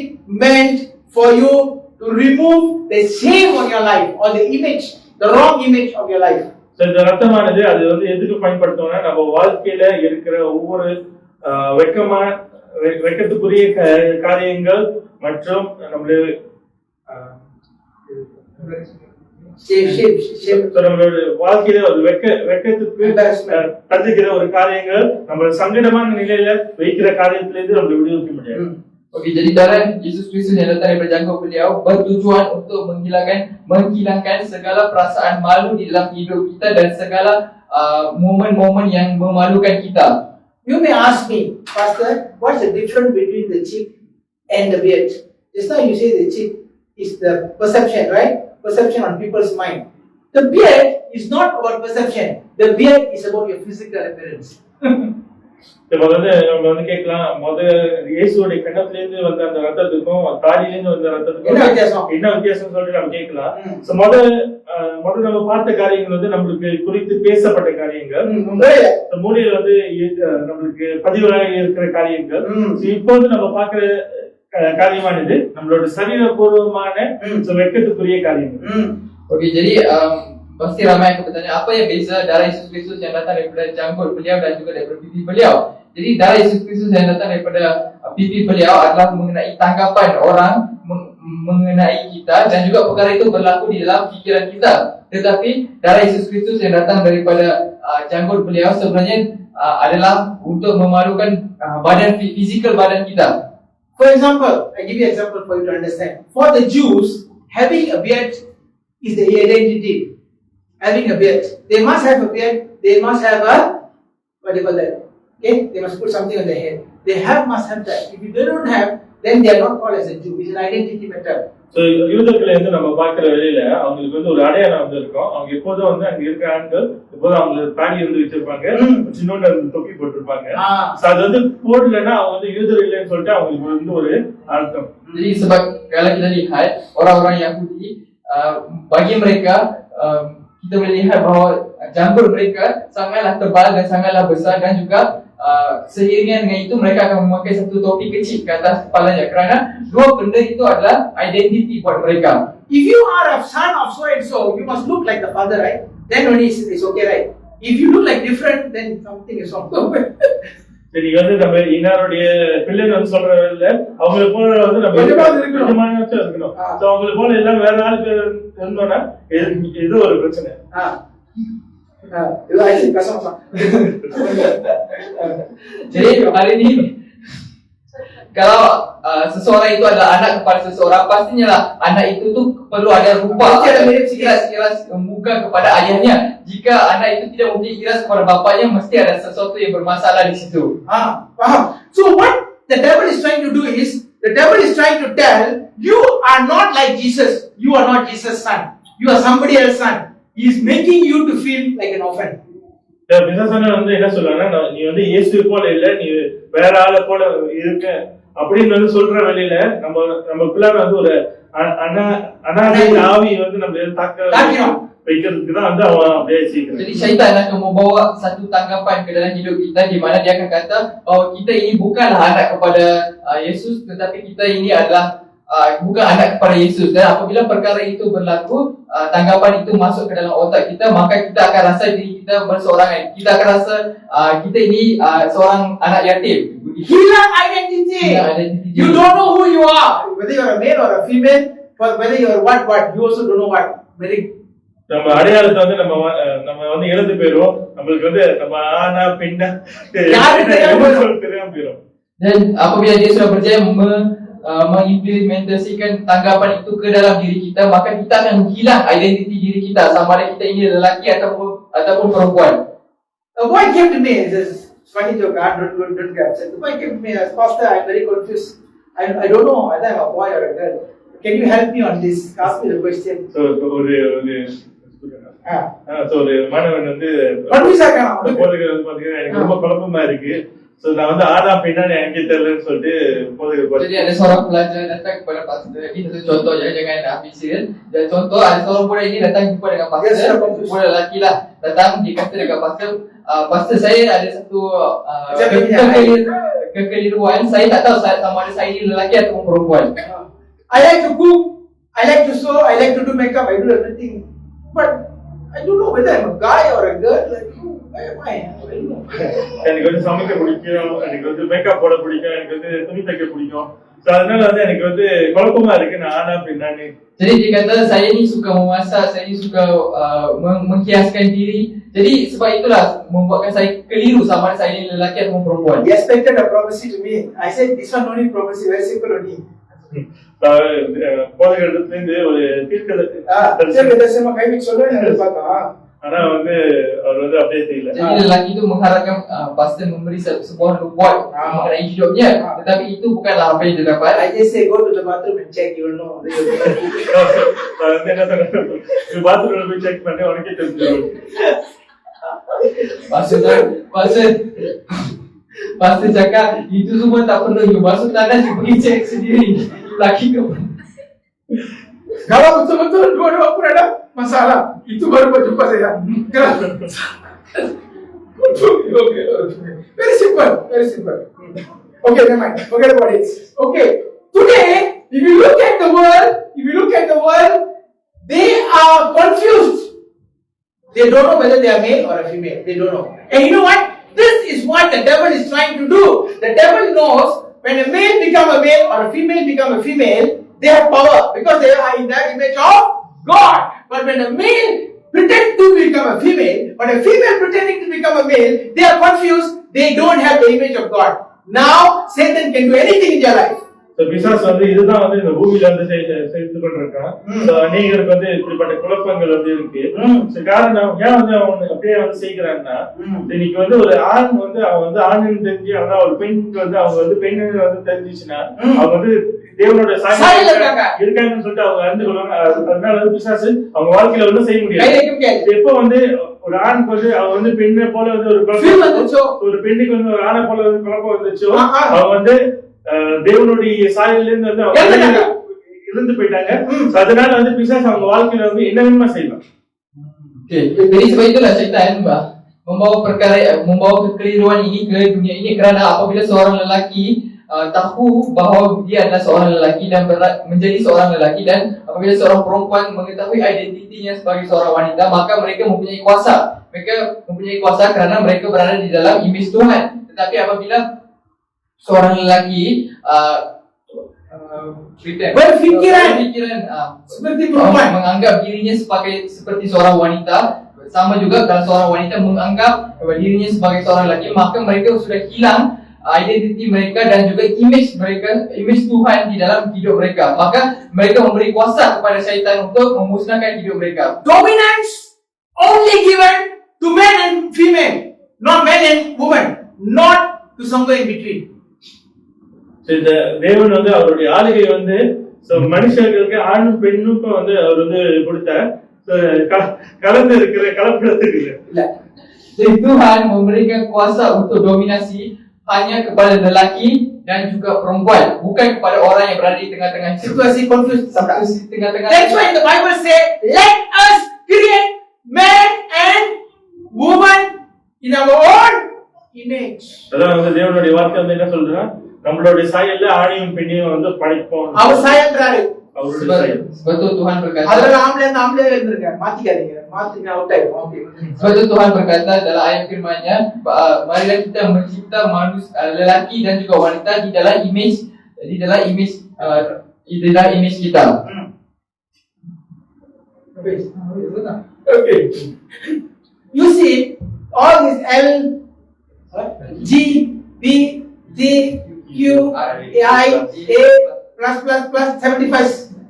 meant for you to remove the shame on your life or the wrong image of your life. இந்த ரத்தமானது அது வந்து எதுக்கு பயன்படுத்தோம்னா, நம்ம வாழ்க்கையில இருக்கிற ஒவ்வொரு வெக்கத்துக்குரிய காரியங்கள் மற்றும் நம்மளுடைய நம்மளோட வாழ்க்கையில ஒரு வெக்கத்துக்கு தந்துக்கிற ஒரு காரியங்கள், நம்ம சங்கடமான நிலையில வைக்கிற காரியத்துல இருந்து நம்மளை விடுவிக்க முடியாது. Okey, jadi darah Yesus Kristus yang datang daripada janggut beliau bertujuan untuk menghilangkan segala perasaan malu di dalam hidup kita dan segala momen-momen yang memalukan kita. You may ask me, Pastor, what's the difference between the cheek and the beard? Just now you say the cheek is the perception, right? Perception on people's mind. The beard is not about perception. The beard is about your physical appearance. நம்ம வந்து கேட்கலாம், இயேசுடைய கண்ணத்திலிருந்து வந்த அந்த ரத்தத்துக்கும் தாடியிலிருந்து வந்த ரத்தத்துக்கும் என்ன வித்தியாசம் சொல்லிட்டு நம்ம கேட்கலாம். முதல்ல நம்ம பார்த்த காரியங்கள் வந்து நம்மளுக்கு குறித்து பேசப்பட்ட காரியங்கள், மூலையில வந்து நம்மளுக்கு பதிவாக இருக்கிற காரியங்கள். இப்போது நம்ம பார்க்கிற காரியமானது நம்மளோட சரீரபூர்வமான வெட்கத்துக்குரிய காரியங்கள். Okey, jadi pasti ramai akan bertanya apa yang beza darah Yesus Kristus yang datang daripada janggut beliau dan juga daripada pipi beliau. Jadi darah Yesus Kristus yang datang daripada pipi beliau adalah mengenai tanggapan orang mengenai kita, dan juga perkara itu berlaku di dalam fikiran kita. Tetapi darah Yesus Kristus yang datang daripada janggut beliau sebenarnya adalah untuk memalukan fizikal badan kita. For example, I give you an example for you to understand. For the Jews, having a beard is the identity. Having a beard. They must have a beard, they must have a, what do you call that? Okay, they must put something on their head. They must have that. If they don't have, then they are not called as a Jew. It's an identity matter. So யூதத்துல இருந்து நம்ம பார்க்கிற வேலையில அவங்களுக்கு வந்து ஒரு அடையாளம் வந்து இருக்கும். அவங்க எப்போதும் வந்து அங்க இருக்கிற ஆண்கள் எப்போதும் அவங்களுக்கு தாடி வந்து வச்சிருப்பாங்க, சின்னோண்டு தொப்பி போட்டிருப்பாங்க. அது வந்து போடலன்னா அவங்க வந்து யூதர் இல்லைன்னு சொல்லிட்டு அவங்களுக்கு வந்து ஒரு அர்த்தம். Jadi sebab kalau kita lihat orang-orang Yahudi, bagi mereka kita boleh lihat bahawa janggut mereka sangatlah tebal dan sangatlah besar, dan juga seiringan dengan itu mereka akan memakai satu topi kecil ke atas kepalanya, kerana dua benda itu adalah identiti buat mereka. If you are a son of so and so, you must look like the father, right? Then only it's okay, right? If you look like different, then something is wrong. சரி, வந்து நம்ம இன்னாருடைய பிள்ளைன்னு வந்து சொல்றதில்ல, அவங்களை போல வந்து நம்ம இருக்கணும். ஸோ அவங்களை போல எல்லாம் வேற ஆளு பேர் இருந்தோம்னா இது ஒரு பிரச்சனை. Jadi hari ini kalau seseorang itu adalah anak kepada seseorang, pastinya lah anak itu tu perlu ada rupa, iras muka kepada ayahnya. Jika anak itu tidak mempunyai iras kepada bapaknya, mesti ada sesuatu yang bermasalah di situ. Faham? So what the devil is trying to do is, the devil is trying to tell you are not like Jesus. You are not Jesus' son. You are somebody else's son. He is making you to feel like an orphan. பிசாசான வந்து என்ன சொல்றாங்கன்னா, நீ வந்து இயேசு போல இல்ல, நீ வேற ஆளை போல இருக்க அப்படின்னு வந்து சொல்ற வேலையில நமக்குள்ள வந்து ஒரு அனாதை ஆவி வந்து நம்ம தாக்க வைக்கிறதுக்கு தான் வந்து அவன் அப்படியே செய்கிறான். Jadi syaitan akan membawa satu tanggapan ke dalam hidup kita di mana dia akan kata bahawa kita ini bukanlah anak kepada Yesus, tetapi kita ini adalah bukan anak kepada Yesus. Dan apabila perkara itu berlaku, tanggapan itu masuk ke dalam otak kita, maka kita akan rasa diri kita berseorangan. Kita akan rasa kita ini seorang anak yatim. Hilang identity. You don't know who you are. Whether you are a male or a female, whether you are what, you also don't know what. நம்ம அடையாளத்தை வந்து நம்ம வந்து இழந்து போயிடும். நம்மளுக்கு வந்து நம்ம ஆனா பெண்ணா தெரியாம போயிடும். Dan apabila dia sudah berjaya mengimplementasikan tanggapan itu ke dalam diri kita, maka kita akan hilang identiti diri kita, sama ada kita ini lelaki ataupun perempuan. A boy came to me, this funny joke, don't get upset. The boy came to me as pastor, I'm very confused. I don't know whether I'm a boy or a girl. Can you help me on this? Ask me the question. ஒரு மாணவன் வந்து போதகர் வந்து பாத்தீங்கன்னா எனக்கு ரொம்ப குழப்பமா இருக்கு. So நான் வந்து ஆனா பின்னாடி எனக்கு தெரியலன்னு சொல்லிட்டு போதகர். Jadi ada seorang pelajar datang kepada pastor. Ini satu contoh ya, jangan ambil. Dan contoh ada seorang murid ini datang jumpa dengan pastor. Murid lelaki lah datang, dia kata dengan pastor, pastor saya ada satu kekeliruan. Saya tak tahu sama ada saya ini lelaki atau perempuan. I like to cook, I like to sew, I like to do makeup, I do everything. But I don't know whether I'm a guy or a girl. Like, where am I? எனக்கு வந்து சமைக்க பிடிக்கும், எனக்கு வந்து மேக்கப் போட பிடிக்கும், எனக்கு வந்து துணி தைக்க பிடிக்கும். அதனால வந்து எனக்கு வந்து குழப்பமா இருக்கு, நான் ஆனா பின்னாடி. Jadi dia kata saya ni suka memasak, saya ni suka menghiaskan diri. Jadi sebab itulah membuatkan saya keliru sama ada saya ni lelaki atau perempuan. He expected a prophecy to me. I said this one only prophecy, very simple only. போதகரிடத்திலிருந்து ஒரு தீர்க்கதரிசனமா கை வச்சு சொல்றேன் பார்த்தா. ஆனா வந்து அவர் வந்து அப்படியே செய்யல. Jadi lelaki itu mengharapkan pastor memberi sebuah nubuat mengenai hidupnya, tetapi itu bukanlah apa yang dia dapat. I just say go to the bathroom and check, you will know. பாத்ரூம்ல போய் செக் பண்ணி உனக்கே தெரிஞ்சிடும். Pastor cakap itu semua tak perlu, you masuk tanah you pergi cek sendiri. Laki ke? Kalau betul-betul dua-dua pun ada masalah, itu baru berjumpa saya. Okay. Very simple. Okay, never mind. Forget about it. Okay. Today, if you look at the world, they are confused. They don't know whether they are male or a female. They don't know. And you know what? This is what the devil is trying to do. The devil knows when a male become a male or a female become a female, they have power because they are in the image of God. But when a male pretends to become a female, but a female pretending to become a male, they are confused. They don't have the image of God. Now Satan can do anything in their life. பிசாசு வந்து இதுதான் வந்து இந்த பூமியில வந்து செய்து கொண்டிருக்கான். அநேகருக்கு வந்து இப்படிப்பட்ட குழப்பங்கள் வந்து இருக்கு. காரணம் ஏன் வந்து அவங்க அப்படியே வந்து செய்கிறாங்கன்னா, இன்னைக்கு வந்து ஒரு ஆண் வந்து அவன் வந்து ஆணுன்னு தெரிஞ்சு ஆனா ஒரு பெண்ணுக்கு வந்து அவங்க வந்து பெண்ணு வந்து தெரிஞ்சிச்சுன்னா அவங்க வந்து தேவனோட சாயல் இருக்காங்கன்னு சொல்லிட்டு அவங்க அறிந்து கொள்வாங்க. அதனால வந்து பிசாசு அவங்க வாழ்க்கையில வந்து செய்ய முடியாது. எப்ப வந்து ஒரு ஆணுக்கு வந்து அவங்க வந்து பெண்ணை போல வந்து ஒரு பெண்ணுக்கு வந்து ஒரு ஆணை போல வந்து குழப்பம் வந்துச்சோ அவங்க வந்து தேவனுடைய சாயல்ல இருந்து வந்து இருந்து போயிட்டாங்க. அதனால வந்து பிசாசு அவங்க வாழ்க்கையில வந்து என்ன வேணுமா செய்யலாம். Jadi sebab itulah syaitan membawa kekeliruan ini ke dunia ini kerana apabila seorang lelaki tahu bahawa dia adalah seorang lelaki dan menjadi seorang lelaki, dan apabila seorang perempuan mengetahui identitinya sebagai seorang wanita, maka mereka mempunyai kuasa. Mereka mempunyai kuasa kerana mereka berada di dalam imej Tuhan. Tetapi apabila seorang lelaki berfikiran seperti perempuan, menganggap dirinya seperti seorang wanita, sama juga kalau seorang wanita menganggap dirinya sebagai seorang lelaki, maka mereka sudah hilang identiti mereka dan juga imej mereka, imej Tuhan di dalam hidup mereka. Maka mereka memberi kuasa kepada syaitan untuk memusnahkan hidup mereka. Dominance only given to men and female, not men and women, not to somewhere in between. இந்த தேவன் வந்து அவருடைய ஆளுகை வந்து மனுஷர்களுக்கு ஆணும் பெண்ணுக்கும் வந்து அவர் வந்து கொடுத்த கலந்து இருக்கிற கலப்படத்துக்கு இல்ல. Jadi Tuhan memberikan kuasa untuk dominasi hanya kepada lelaki dan juga perempuan, bukan kepada orang yang berada di tengah-tengah situasi confused. Tengah-tengah. That's why the Bible say, let us create man and woman in our own image. அதான் வந்து தேவனுடைய வார்த்தை வந்து என்ன சொல்றா, நம்மளுடைய சாயல்ல ஆணையும் பெண்ணையும் வந்து படைப்போம். அவர் சாயல்ன்றாரு. அவருடைய சாயல். Betul Tuhan berkata. அதுல ஆம்பளை இருந்திருக்க மாத்திக்காதீங்க. மாத்தினா அவுட் ஆயிடும். Okay. Betul Tuhan berkata dalam ayat firman-Nya, marilah kita mencipta manusia lelaki dan juga wanita di dalam imej kita. Okay. You see all these L G B T Q I A plus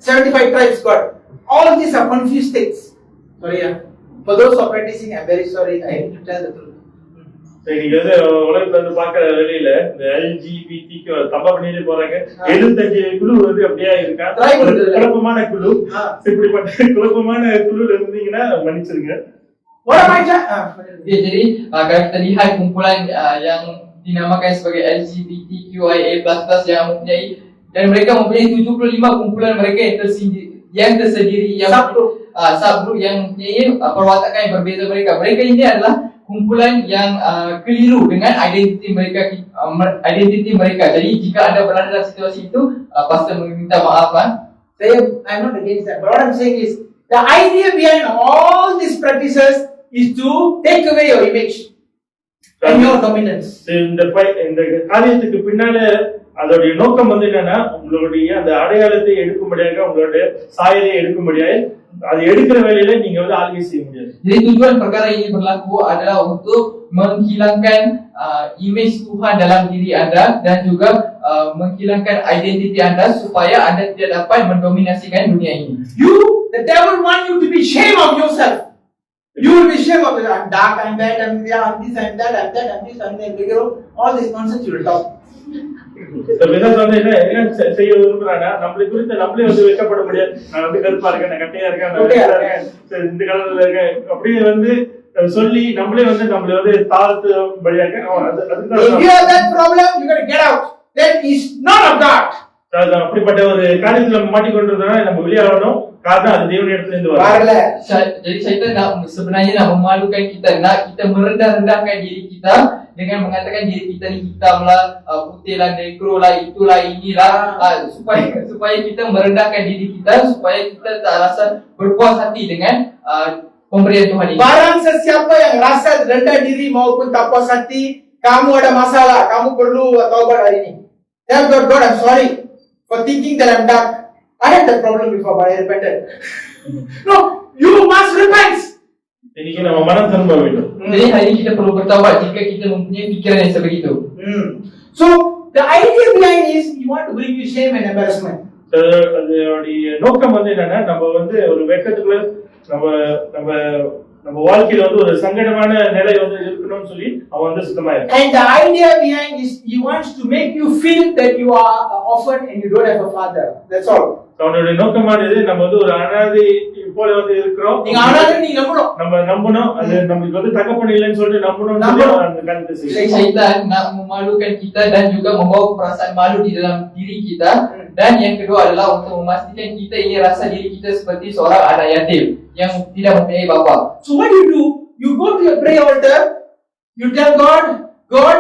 75 tribes got. All these are confused states. Sorry, for those who are practicing, I'm very sorry. I need to tell the truth. இன்னைக்கு வந்து உலகத்துல வந்து பாக்குற வேலையில இந்த LGBTQ தப்பா பண்ணிட்டு போறாங்க. 75 குழு வந்து அப்படியே இருக்கா, குழப்பமான குழு. இப்படிப்பட்ட குழப்பமான குழுல இருந்தீங்கன்னா மன்னிச்சிருங்க. Jadi kalau kita lihat kumpulan yang dinamakan sebagai LGBTQIA++ yang mempunyai, dan mereka mempunyai 75 kumpulan mereka yang tersendiri yang subgroup yang mempunyai perwatakan yang berbeza mereka. Mereka ini adalah kumpulan yang keliru dengan identiti mereka. Jadi jika anda berada dalam situasi itu, pastor meminta maaf. I'm not against that, but what I'm saying is the idea behind all these practices is to take away your image and your dominance. இந்த காரியத்துக்கு பின்னால அதோடைய நோக்கம் வந்து என்னன்னா, உங்களுடைய அந்த அடையாளத்தை எடுக்கும்படியாக, உங்களுடைய சாயலை எடுக்கும்படியாக, அது எடுக்கிற வேலையில நீங்க வந்து ஆளுகை செய்ய முடியாது. Jadi tujuan perkara ini berlaku adalah untuk menghilangkan imej Tuhan dalam diri anda dan juga menghilangkan identiti anda supaya anda tidak dapat mendominasikan dunia ini. The devil want you to be ashamed of yourself. You will be ashamed of it. I'm dark, I'm bad, I'm this, I'm that, I'm that, I'm this, I'm that. All this nonsense you will talk. வந்து என்ன செய்ய விரும்புறானா, நம்மளை குறித்து நம்மளே வந்து வெட்கப்பட முடியாது. நான் வந்து கருப்பா இருக்கேன், நான் கட்டையா இருக்கேன், இந்த கலர்ல இருக்கேன், அப்படியே வந்து சொல்லி நம்மளே வந்து நம்மளை வந்து தாழ்த்தும்படியாக. அப்படிப்பட்ட ஒரு காரியத்துல நம்ம மாட்டிக்கொண்டிருந்தோம்னா நம்ம வெளியாகணும். காரணம் அது தேவனுடைய இடத்துல இருந்து வரல. Jadi syaitan sebenarnya nak memalukan kita, nak kita merendah-rendahkan diri kita dengan mengatakan diri kita ni hitam lah, putih lah, negro lah, itulah, inilah, supaya kita merendahkan diri kita, supaya kita tak rasa berpuas hati dengan pemberian Tuhan ini. Barang sesiapa yang rasa rendah diri maupun tak puas hati, kamu ada masalah, kamu perlu taubat hari ini. Tell God, God, I'm sorry for thinking that I'm dark. I had that problem before, but I repented. No, you must repent. இன்னைக்கு நம்ம மனம் திரும்ப வேண்டும். Jadi hari ini kita perlu bertaubat jika kita mempunyai pikiran yang sebegitu. So the idea behind is you want to bring you shame and embarrassment. அதோடைய நோக்கம் வந்து என்னன்னா நம்ம வந்து ஒரு வெட்கத்துக்குள்ள நம்ம நம்ம நம்ம வாழ்க்கையில வந்து ஒரு சங்கடமான நிலை வந்து இருக்கணும்னு சொல்லி அவன் வந்து சுத்தமாயிருக்கான். And the idea behind is he wants to make you feel that you are orphan and you don't have a father. That's all. அவனுடைய நோக்கமானது நம்ம வந்து ஒரு அனாதை போல வந்து இருக்கிறோம். நீங்க அனாதை நீங்க நம்பணும். நம்ம நம்பணும். அது நமக்கு வந்து தகப்பன் இல்லைன்னு சொல்லிட்டு நம்பணும். அந்த கருத்தை செய்யும். Syaitan nak memalukan kita dan juga membawa perasaan malu di dalam diri kita. Dan yang kedua adalah untuk memastikan kita ini rasa diri kita seperti seorang anak yatim yang tidak mempunyai bapa. So what do? You go to your prayer altar, you tell God, God,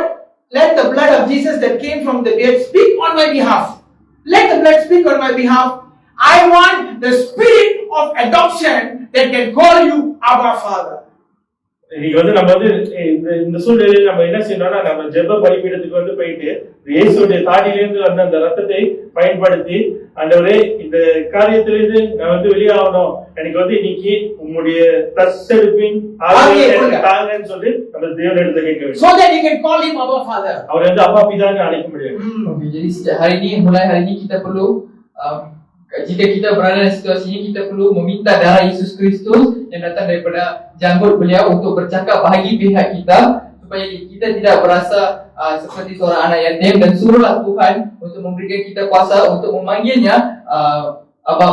let the blood of Jesus that came from the dead speak on my behalf. Let the blood speak on my behalf. I want the spirit of adoption that can call you Abba Father. இன்னைக்கு வந்து நம்ம வந்து இந்த சூழ்நிலையில நம்ம என்ன செய்யணும்னா நம்ம ஜெப பலிபீடத்துக்கு வந்து போயிட்டு இயேசுடைய தாடியிலிருந்து வந்த அந்த ரத்தத்தை பயன்படுத்தி ஆண்டவரே இந்த காரியத்திலிருந்து நான் வந்து வெளியாகணும், எனக்கு வந்து இன்னைக்கு உம்முடைய தத்தெடுப்பின் ஆவியை தாங்கன்னு சொல்லி நம்ம தேவனிடத்துல கேட்க வேண்டும். So that you can call him Abba Father. அவரை வந்து அப்பா பிதான்னு அழைக்க முடியும். Okay, jadi sejak hari ini, mulai hari ini kita perlu jika kita berada dalam situasi ini, kita perlu meminta darah Yesus Kristus yang datang daripada janggut beliau untuk bercakap bagi pihak kita supaya kita tidak berasa seperti seorang anak yatim, dan suruhlah Tuhan untuk memberikan kita kuasa untuk memanggilnya Abba,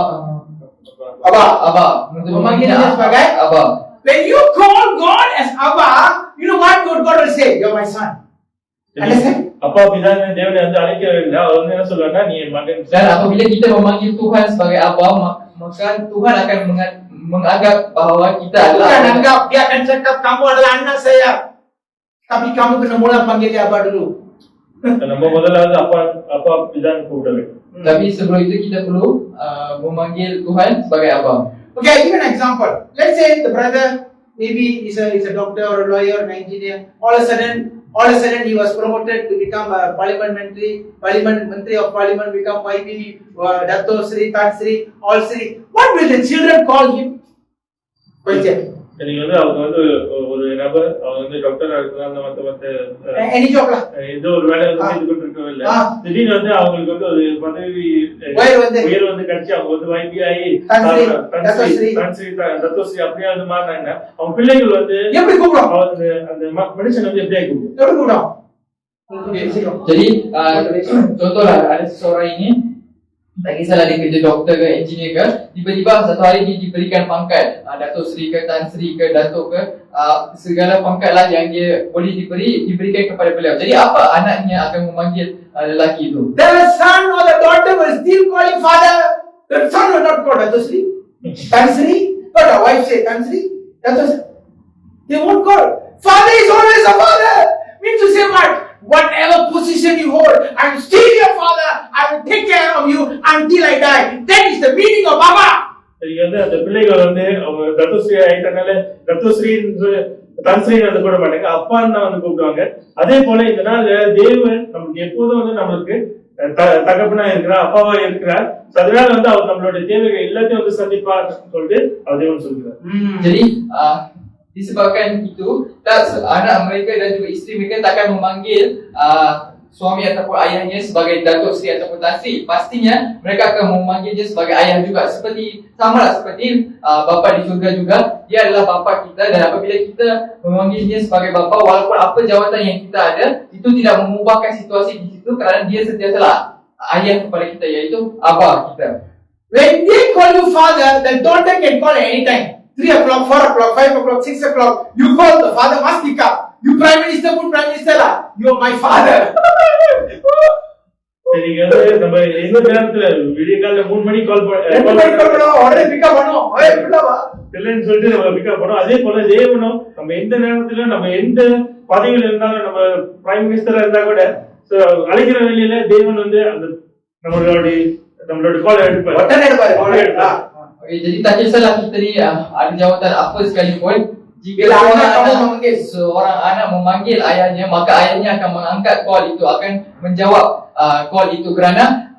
untuk memanggilnya sebagai Abba. When you call God as Abba, you know what God will say? You're my son. Understand? அப்பா பிதான்னு தேவனை வந்து அழைக்கிறவங்க அவர் வந்து என்ன சொல்றாருன்னா நீ என் மகன். Dan apabila kita memanggil Tuhan sebagai Abba, maka Tuhan akan menganggap bahawa kita adalah Bukan anggap, dia akan cakap kamu adalah anak saya. Tapi kamu kena mula panggil dia Abba dulu. நம்ம முதல்ல வந்து அப்பா பிதான்னு கூப்பிட வேண்டும். Tapi sebelum itu kita perlu memanggil Tuhan sebagai Abba. Okay, I'll give an example. Let's say the brother maybe is a doctor or a lawyer or an engineer. All of a sudden he was promoted to become a parliament menteri of parliament, become YB, Dato Sri, Tan Sri, all Sri. What will the children call him? Question. நீங்க வந்து அவங்க வந்து ஒரு நபர் அவங்க வந்து டாக்டரா இருக்கலாம், மத்த Any job lah. ஏதோ ஒரு வேலை வந்து செய்து கொண்டிருக்கவே இல்லை. திடீர்னு வந்து அவங்களுக்கு வந்து ஒரு பதவி உயர் வந்து கிடைச்சி அவங்க வந்து YBI தத்தோஸ்ரீ அப்படியே வந்து மாறினாங்கன்னா அவங்க பிள்ளைகள் வந்து எப்படி கூப்பிடும்? அந்த மெடிசன் வந்து எப்படி கூப்பிடும்? Jadi contohlah ada seseorang ini tak kisahlah dia kerja doktor ke engineer ke, tiba-tiba satu hari dia diberikan pangkat Dato Sri ke Tan Sri ke Dato ke, segala pangkat lah yang dia boleh diberikan kepada beliau. Jadi apa anaknya akan memanggil lelaki itu? The son or the daughter will still call him father. The son will not call Dato Sri, Tan Sri, or the wife say Tan Sri, Dato Sri. They won't call. Father is always a father. Means to say what? Whatever position you hold, I'm still your father. I will take care of you until I die. That is the meaning of Baba. சரி வந்து அந்த பிள்ளைகள் வந்து அவங்க தத்தோஸ்ரீ ஆயிட்டனால தத்தோஸ்ரீ தன்ஸ்ரீன்னு வந்து கூட மாட்டாங்க, அப்பான்னு தான் வந்து கூப்பிடுவாங்க. அதே போல இந்த நாள் தேவன் நமக்கு எப்போதும் வந்து நம்மளுக்கு தகப்பனா இருக்கிறார், அப்பாவா இருக்கிறார். அதனால வந்து அவர் நம்மளுடைய தேவைகள் எல்லாத்தையும் வந்து சந்திப்பார் சொல்லிட்டு அவர் தேவன் சொல்கிறார். Jadi disebabkan itu, anak mereka dan juga isteri mereka takkan memanggil suami ataupun ayahnya sebagai Datuk Seri ataupun Tan Sri. Pastinya mereka akan memanggilnya sebagai ayah juga. Samalah seperti bapa di surga juga, dia adalah bapa kita, dan apabila kita memanggilnya sebagai bapa, walaupun apa jawatan yang kita ada, itu tidak mengubahkan situasi di situ kerana dia sentiasalah ayah kepada kita, iaitu Abba kita. When they call you father, the daughter can call anytime. 3 o'clock, 4 o'clock, 5 o'clock, 6 o'clock. You call, the father must pick up. You prime minister, put prime minister lah. You are my father. நீங்க வந்து நம்ம எந்த நேரத்துல விடிய காலையில 3 மணிக்கு கால் பண்ணோம், உடனே பிக் அப் பண்ணுவோம். இல்லைன்னு சொல்லிட்டு நம்ம பிக் அப் பண்ணோம். அதே போல தேவனும் நம்ம எந்த நேரத்துல நம்ம எந்த பதவியில இருந்தாலும், நம்ம பிரைம் மினிஸ்டரா இருந்தா கூட அழைக்கிற வேலையில தேவன் வந்து அந்த நம்மளோட கால் எடுப்பாரு. Okay, jadi tak kisahlah kita ni ada jawatan apa sekalipun, jika Bila seorang anak kamu anak, memanggil. seorang anak memanggil ayahnya, maka ayahnya akan mengangkat call itu, akan menjawab call itu, kerana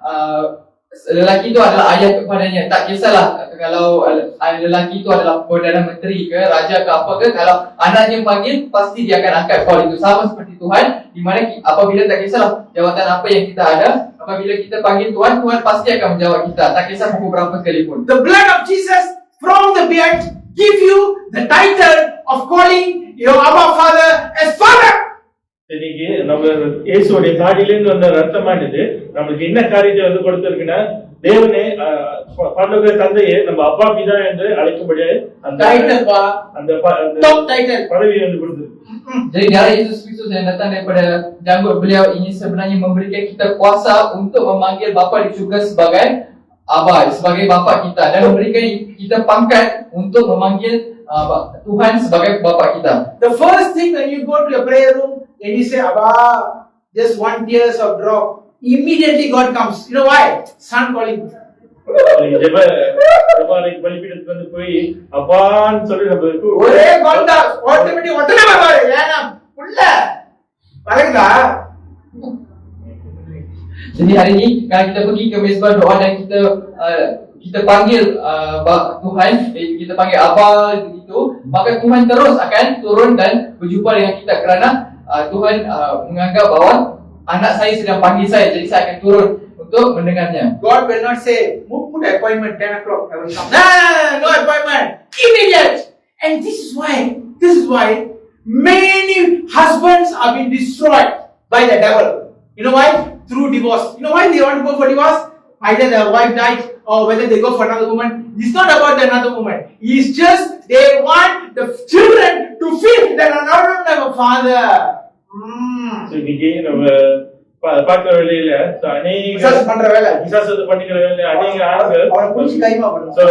lelaki itu adalah ayah kepadanya. Tak kisahlah kalau lelaki itu adalah Perdana Menteri ke, raja ke apa ke, kalau anaknya panggil, pasti dia akan angkat call itu. Sama seperti Tuhan, di mana apabila tak kisahlah jawatan apa yang kita ada, apabila kita panggil Tuhan, Tuhan pasti akan menjawab kita, tak kisah pukul berapa sekalipun. The blood of Jesus from the beard give you the title of calling your Abba Father as Father. இன்னைக்கு நம்ம இயேசுடைய தாடியிலிருந்து வந்த ரத்தமானது நம்மளுக்கு என்ன காரியத்தை வந்து கொடுத்திருக்குன்னா, தேவனே பரலோக தந்தையே நம்ம அப்பா பிதா என்று அழைக்கும்படியா அந்த Title ba? அந்த Top title. பதவியை வந்து கொடுத்திருக்கு. Jadi darah Yesus Kristus yang datang daripada janggut beliau ini sebenarnya memberikan kita kuasa untuk memanggil Bapa di surga sebagai Abba, sebagai Bapa kita, dan memberikan kita pangkat untuk memanggil Tuhan sebagai Bapa kita. The first thing when you go to your prayer room and you say, Abba, just one tears of drop, immediately God comes. You know why? Son calling. ஜெப பலிபீடத்துக்கு வந்து போய் அப்பான்னு சொல்லி நம்ம ஒரே கொண்டா ஆட்டோமேட்டிக் ஒட்டனே வருவாரு. ஏன்னா புள்ள வரைக்குதா? Jadi hari ini kalau kita pergi ke mezbah doa dan kita panggil Tuhan, kita panggil Abba begitu, maka Tuhan terus akan turun dan berjumpa dengan kita, kerana Tuhan menganggap bahawa anak saya sedang panggil saya, jadi saya akan turun untuk mendengarnya. God will not say, put appointment 10 o'clock, I will come. No appointment, immediate. And this is why many husbands are being destroyed by the devil. You know why? Through divorce. You know why they want to go for divorce? Either the wife died or whether they go for another woman. It's not about another woman. It's just they want the children to feel that I don't have a father. இன்னைக்கு நம்ம பார்க்கிற வேலையில விசாரிச்சு பண்ற வேலை. விசாரிச்சு பண்ணிக்கிற வேலை அநேக ஆண்கள் அவனை புடிச்சு கைமா பண்ணும். So,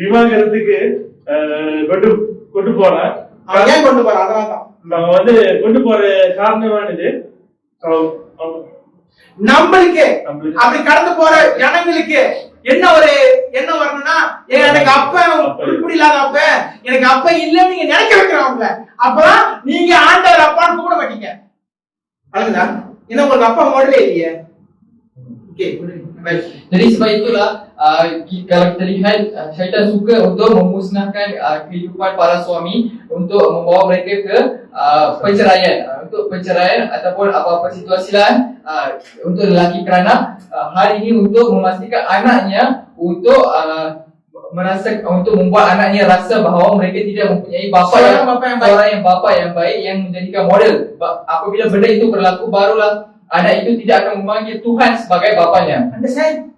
விவாகரத்துக்கு கொண்டு போறான். அவன் ஏன் கொண்டு போறான்? அதனால தான். நம்ம வந்து கொண்டு போற காரணமானது நம்மளுக்கு அப்படி கடந்து போற ஜனங்களுக்கு என்ன வரணும்னா, எனக்கு அப்ப இப்படி இல்லாத அப்ப, எனக்கு அப்ப இல்லன்னு நீங்க நினைக்க வைக்கிறவங்க, அப்பதான் நீங்க ஆண்டவர் அப்பான்னு கூப்பிட மாட்டீங்க. அதுதா என்ன உங்களுக்கு அப்பா மாடலே இல்லையே. Jadi sebab itulah kalau kita lihat syaitan suka untuk memusnahkan kehidupan para suami, untuk membawa mereka ke perceraian, untuk perceraian ataupun apa-apa situasi lain untuk lelaki, kerana hari ini untuk memastikan anaknya, untuk untuk membuat anaknya rasa bahawa mereka tidak mempunyai bapa yang baik yang menjadikan model. Apabila benda itu berlaku, barulah anak itu tidak akan memanggil Tuhan sebagai bapanya. Understand?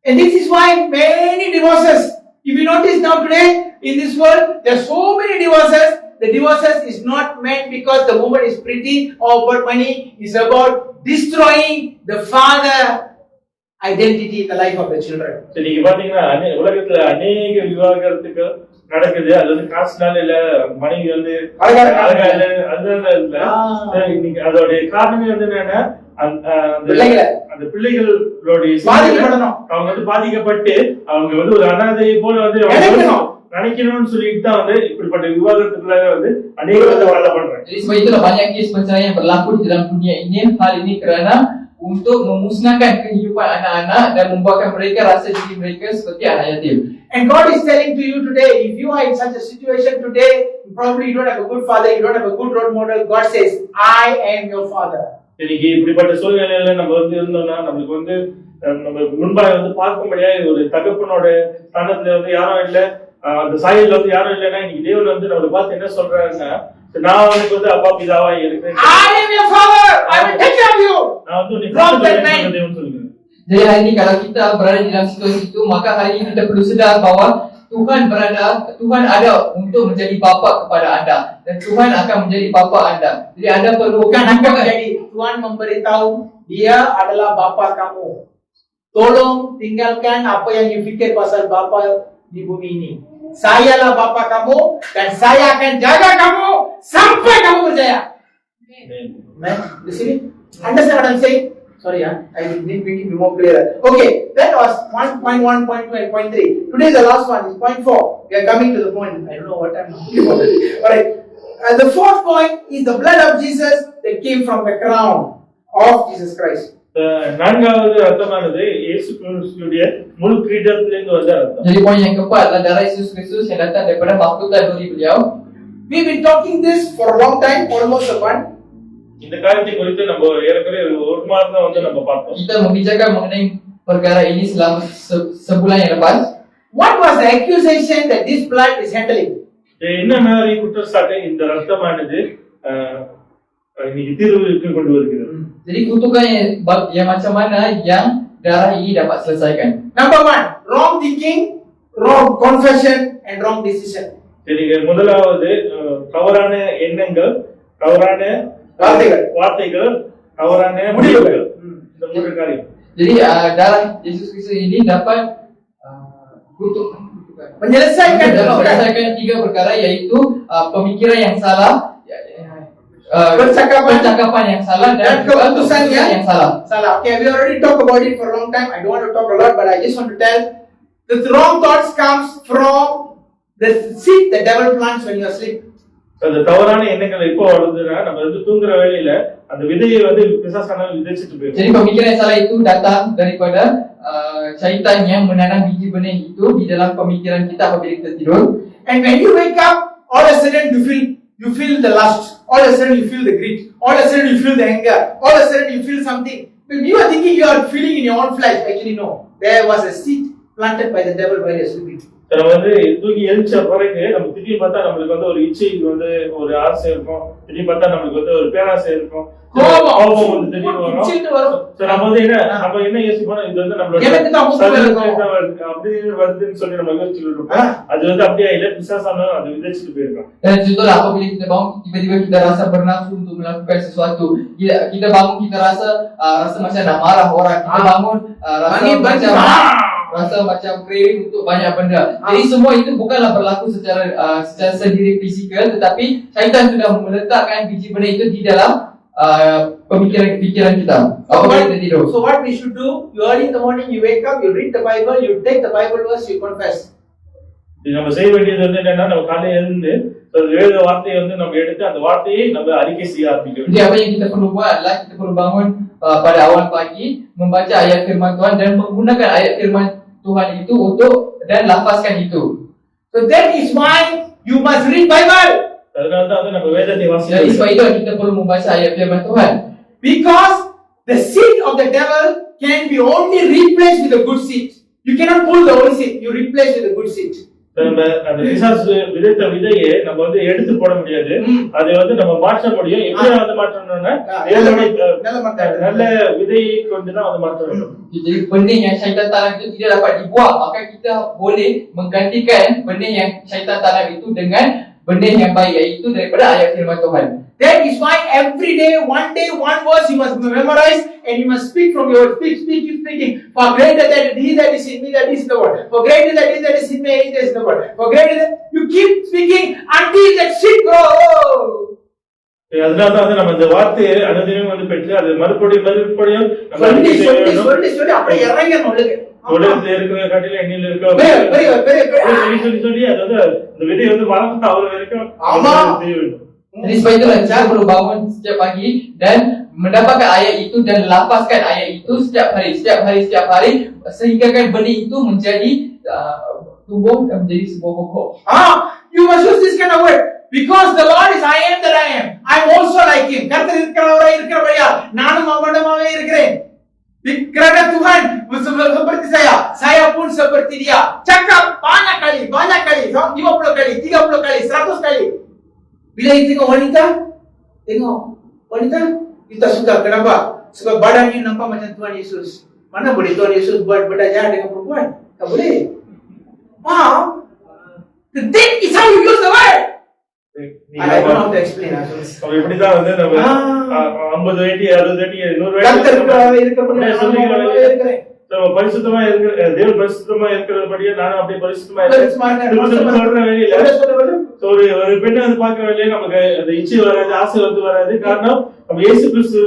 And this is why many divorces. If you notice now today in this world, there are so many divorces. The divorces is not meant because the woman is pretty or about money. It's about destroying the father identity in the life of the children. சரி, பாத்தீங்கன்னா உலகத்துல அநேக விவாகரத்துக்கு நடக்குது. அது வந்து காசுனால இல்ல, மனைவி வந்து அழகா இல்ல, அதனால இல்ல. இன்னைக்கு அதோட காரணமே வந்து என்னன்னா, அந்த பிள்ளைகளுடைய அவங்க வந்து பாதிக்கப்பட்டு அவங்க வந்து ஒரு அனாதையை போல வந்து நினைக்கணும்னு சொல்லிட்டு தான் வந்து இப்படிப்பட்ட விவாதத்துக்குள்ள வந்து அநேக வாழ பண்றாங்க. Jadi sebab itulah banyak kes perceraian yang berlaku di dalam dunia ini. Hal ini kerana untuk memusnahkan kehidupan anak-anak dan membuatkan mereka rasa diri mereka seperti anak yatim. And God is telling to you today, if you are in such a situation today, probably you don't have a good father, you don't have a good role model. God says, I am your father. இன்னைக்கு இப்படிப்பட்ட சூழ்நிலையில நம்ம வந்து இருந்தோம்னா, நம்மளுக்கு வந்து நம்ம முன்பாக வந்து பார்க்க முடியாது ஒரு தகப்பனோட ஸ்தானத்துல வந்து யாரும் இல்ல, அந்த சாயல்ல வந்து யாரும் இல்லைன்னா, இன்னைக்கு தேவன் வந்து நம்மளை பார்த்து என்ன சொல்றாருன்னா, நான் உனக்கு வந்து அப்பா பிதாவா இருக்கிறேன். I am your father. I will take care of you. நான் வந்து உனக்கு தேவன் சொல்லுங்க. Jadi hari ini kalau kita berada di dalam situasi itu, maka hari ini kita perlu sedar bahawa Tuhan ada untuk menjadi bapa kepada anda, dan Tuhan akan menjadi bapa anda. Jadi anda perlu Bukan akan menjadi, Tuhan memberitahu dia adalah bapa kamu. Tolong tinggalkan apa yang you fikir pasal bapa di bumi ini. Sayalah bapa kamu dan saya akan jaga kamu sampai kamu berjaya. Amen. Di sini, understand what I'm saying? Sorry, I need to be more clear. Okay, that was 1.1, 1.2, and 0.3. Today the last one is 0.4. We are coming to the point. I don't know what I'm talking about. Alright. And the fourth point is the blood of Jesus that came from the crown of Jesus Christ. நான்காவது ரத்தமானது இயேசு கிறிஸ்துவினுடைய முழு கிரீடத்திலிருந்து வந்த ரத்தம். Jadi poin yang keempat adalah darah Yesus Kristus yang datang daripada mahkota duri beliau. We've been talking this for a long time, almost a month. இந்த காரியத்தை குறித்து நம்ம ஏற்கனவே ஒரு மாதம் தான் வந்து நம்ம பார்த்தோம். Kita membicarakan mengenai perkara ini selama sebulan yang lepas. What was the accusation that this blood is handling? என்ன மாதிரி குற்றச்சாட்டை இந்த ரத்தமானது இன்னைக்கு தீர்வுக்கு கொண்டு வருகிறது? Jadi kutukan yang macam mana yang darah ini dapat selesaikan? Number one, wrong thinking, wrong confession, and wrong decision. சரி, முதலாவது தவறான எண்ணங்கள், தவறான வார்த்தைகள், தவறான முடிவுகள். இந்த மூன்று காரியம். Jadi darah Yesus Kristus ini dapat menyelesaikan tiga perkara, yaitu pemikiran yang salah, percakapan yang salah, dan keputusan yang salah. Okay, we already talked about it for a long time. I don't want to talk a lot, but I just want to tell the wrong thoughts comes from the seed the devil plants when you are asleep. அந்த தவறான எண்ணங்கள் எப்போ வருதுன்னா நம்ம வந்து தூங்குற வேளையில அந்த விதையை வந்து பிசாசானவன் விதைச்சிட்டு போயிடும். Jadi pemikiran yang salah itu datang daripada syaitan yang menanam biji benih itu di dalam pemikiran kita apabila kita tidur. And when you wake up, all of a sudden you feel the lust. All of a sudden you feel the greed. All of a sudden you feel the anger. All of a sudden you feel something. When you are thinking you are feeling in your own flesh, actually no. There was a seed planted by the devil while you are sleeping. நம்ம வந்து தூங்கி எழுச்ச பிறகு நம்ம திடீர்னு பார்த்தா நம்மளுக்கு வந்து ஒரு இச்சை வந்து ஒரு ஆசை இருக்கும், திடீர்னு பார்த்தா நம்மளுக்கு வந்து ஒரு பேராசை இருக்கும், கோபம் வந்து திடீர்னு வரும். நம்ம வந்து நம்ம என்ன யோசிப்போம், இது வந்து நம்மளோட அப்படி வருதுன்னு சொல்லி நம்ம யோசிச்சுட்டு இருக்கோம். அது வந்து அப்படியே இல்ல, பிசாசானவன் அது விதைச்சிட்டு போயிருக்கோம். Dan contohlah apabila kita bangun tiba-tiba kita rasa bernafsu untuk melakukan sesuatu. Kita bangun kita rasa macam nak marah orang. Kita bangun rasa macam craving untuk banyak benda. Jadi semua itu bukanlah berlaku secara sendiri fizikal, tetapi syaitan sudah meletakkan biji benih itu di dalam pemikiran kita. Apabila kita tidur. So what we should do? You early in the morning, you wake up, you read the Bible, you take the Bible verse, you confess. நம்ம செய்ய வேண்டியது வந்து என்னன்னா, நம்ம காலையில இருந்து வேத வார்த்தையை வந்து நம்ம எடுத்து அந்த வார்த்தையை நம்ம அறிக்கை செய்ய ஆரம்பிக்கணும். Jadi apa yang kita perlu buat adalah kita perlu bangun pada awal pagi, membaca ayat firman Tuhan dan menggunakan ayat firman Tuhan itu untuk dan lafazkan itu. So that is why you must read Bible. அதனாலதான் வந்து நம்ம வேதத்தை Jadi வாசிக்கணும். sebab itu kita perlu membaca ayat firman Tuhan. Because the seed of the devil can be only replaced with a good seed. You cannot pull the old seed, you replace with a good seed. நம்ம அந்த பிசாசு விதைத்த விதையை நம்ம வந்து எடுத்து போட முடியாது, அதை வந்து நம்ம மாற்ற முடியும். எப்படி வந்து மாற்றணும்னா நல்ல விதையை கொண்டுதான் அதை மாற்ற வேண்டும். Jadi benih yang syaitan tanam itu tidak dapat dibuang, maka kita boleh menggantikan benih yang syaitan tanam itu dengan benih yang baik, iaitu daripada ayat firman Tuhan. That is why every day, one verse you must memorize and you must speak from your speaking. For greater than he that is in me, that is the word. For greater than he that is in me, that is the word. For greater than you keep speaking until that seed grows. அதனாலதான் வந்து நம்ம இந்த வார்த்தையை அனுதினம் வந்து பெற்று அது மறுபடியும் சொல்லி அப்படியே இறங்கணும் உலகத்துல இருக்கிற காட்டில எண்ணில இருக்க சொல்லி அதாவது இந்த விதை வந்து வளர்ந்து அவ்வளவு வரைக்கும் செய்ய வேண்டும். Jadi sebab itulah kita perlu bangun setiap pagi dan mendapatkan ayat itu dan lafazkan ayat itu setiap hari sehingga benih itu menjadi tumbuh dan menjadi sebuah pokok. You must use this kind of word. Because the Lord is I am that I am. I am also like him. கர்த்தர் இருக்கிறவராய் இருக்கிறபடியால் நானும் அவனமாவே இருக்கிறேன். Kerana Tuhan seperti saya pun seperti dia. Cakap banyak kali, 50 kali, 30 kali, 100 kali. Bila kita tengok wanita, kita suka. Kenapa? Sebab badannya nampak macam Tuhan Yesus. Mana boleh Tuhan Yesus buat benda jahat dengan perempuan? Tak boleh. That is how you use the word. I don't know how to explain. இப்படிதான் வந்து நம்ம 50 அடி 60 அடி 100 அடி பரிசுத்தமா இருக்கிற தேவன் பரிசுத்தமா இருக்கிறபடியே நானும் அப்படியே பரிசுத்தமா ஒரு பெண்ணை வந்து பார்க்க வேண்டிய நமக்கு அந்த இச்சை வராது, ஆசை வந்து வராது. காரணம் நம்ம இயேசு கிறிஸ்து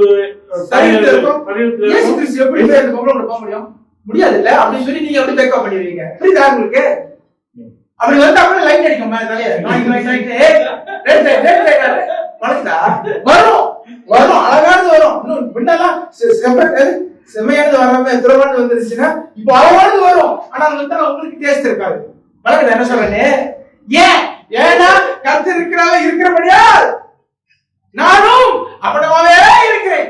முடியாதுல்ல அப்படின்னு சொல்லி நீங்க எப்படி பேக்கப் பண்ணிடுவீங்க? புரியுதா உங்களுக்கு? அப்படி வந்து அப்படியே லைட் அடிக்கும் மேல தலைய வளர்த்தா வரும் வரும் அழகானது வரும். இன்னும் முன்னெல்லாம் செம்மையானது வராம துறவானது வந்துருச்சுன்னா இப்போ அழகானது வரும். ஆனா வந்து உங்களுக்கு டேஸ்ட் இருக்காது. வளர்க்குது என்ன சொல்றேன்னு ஏன்னா கருத்து இருக்கிறபடியா நானும் அப்படமாவே இருக்கிறேன்.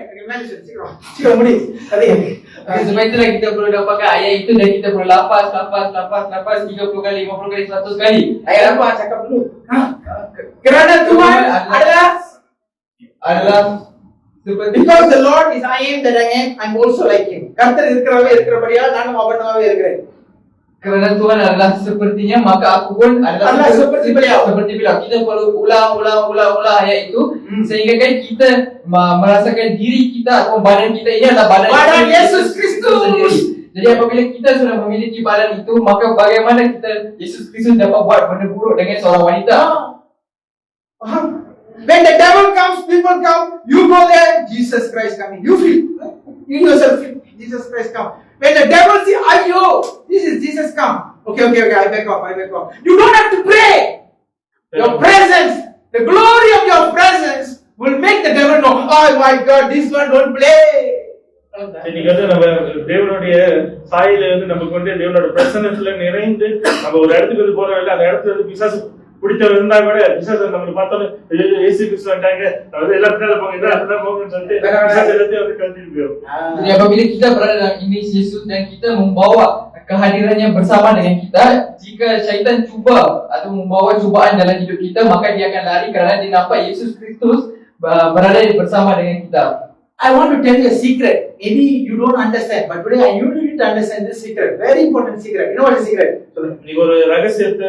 Sebab itulah kita perlu dapatkan ayat itu dan kita perlu lapas 30 kali, 50 kali, 100 kali. Ayat apa? Cakap dulu. Kerana Tuhan adalah seperti because the Lord is I am that I am, I'm also like him. கர்த்தர் இருக்கிறபடியால் நானும் அவனமாவே இருக்கிறேன். Kerana Tuhan adalah sepertinya, maka aku pun adalah seperti beliau. Kita perlu ulang ayat itu sehingga kan kita merasakan diri kita atau badan kita ini adalah badan Yesus Kristus. Jadi apabila kita sudah memiliki badan itu, maka bagaimana kita Yesus Kristus dapat buat benda buruk dengan seorang wanita? Faham? When the devil comes, people come, you go there, Jesus Christ coming. You feel, you yourself feel, Jesus Christ come. When the devil see, ayyo, this is Jesus come. Okay, I back off. You don't have to pray. Your presence, the glory of your presence will make the devil know, oh my God, this one don't play. இன்னைக்கு வந்து நம்ம தேவனுடைய சாயில வந்து நமக்கு வந்து தேவனோட பிரசன்னத்துல நிறைந்து நம்ம ஒரு இடத்துக்கு வந்து போறோம் இல்ல, அந்த இடத்துல வந்து பிசாசு பிடிச்சவர் இருந்தா கூட பிசாசு நம்மளுக்கு பார்த்தாலும் ஏசு கிறிஸ்து வந்துட்டாங்க, அதாவது எல்லாம் பின்னால போங்க போங்கன்னு சொல்லிட்டு பிசாசு எல்லாத்தையும் வந்து கழிச்சிட்டு போயிடும். Jadi apabila kita berada dalam imej Yesus dan kita membawa kehadirannya bersama dengan kita, jika syaitan cuba atau membawa cubaan dalam hidup kita, maka dia akan lari kerana dia nampak Yesus Kristus berada bersama dengan kita. I want to tell you a secret. Maybe you don't understand, but today you need to understand this secret. Very important secret. You know what is secret? நீங்க ஒரு ரகசியத்தை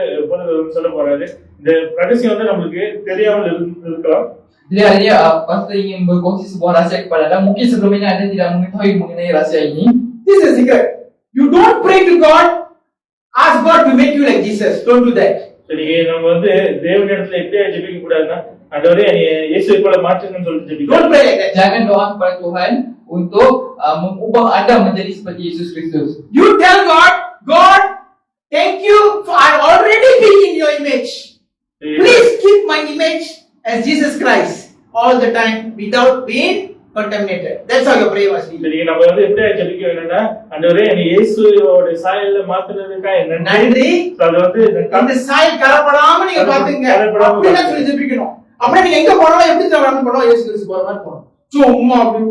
சொல்ல போறாரு. இந்த ரகசியம் வந்து நமக்கு தெரியாமல் இருக்கலாம். Jadi hari ini pastor ingin berkongsi sebuah rahsia kepada anda. Mungkin sebelum ini anda tidak mengetahui mengenai rahsia ini. This is a secret. You don't pray to God, ask God to make you like Jesus. Don't do that. சரி, நம்ம வந்து தேவனிடத்துல எப்படியா ஜெபிக்க கூடாதுன்னா, ஆண்டவரே என்னை இயேசுவை போல மாற்றுங்கன்னு சொல்லிட்டு ஜெபிக்கணும். Don't pray like that. Jangan doa kepada Tuhan untuk mengubah anda menjadi seperti Yesus Kristus. You tell God, thank you for I already being in your image. Please keep my image as Jesus Christ all the time without being contaminated. That's how your prayer must be. சரி, நம்ம வந்து எப்படியா ஜெபிக்க வேணும்னா, ஆண்டவரே என்னை இயேசுவோட சாயல்ல மாத்துனதுக்காக நன்றி. அது வந்து இந்த சாயல் கரப்படாம நீங்க பாத்துங்க. அப்படிதான் சொல்லி ஜெபிக்கணும். அப்படியே நீங்க எங்க போனாலும் எப்படி வரணும் போனோம், இயேசு கிறிஸ்து போற மாதிரி போகணும். சும்மா அப்படி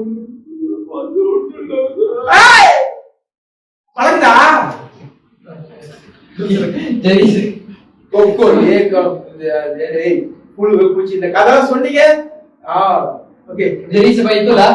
பழகுதா? Jadi கொக்கோ ஏகம் புழு பூச்சி இந்த கதை சொன்னீங்க. Okey. Jadi sebab itulah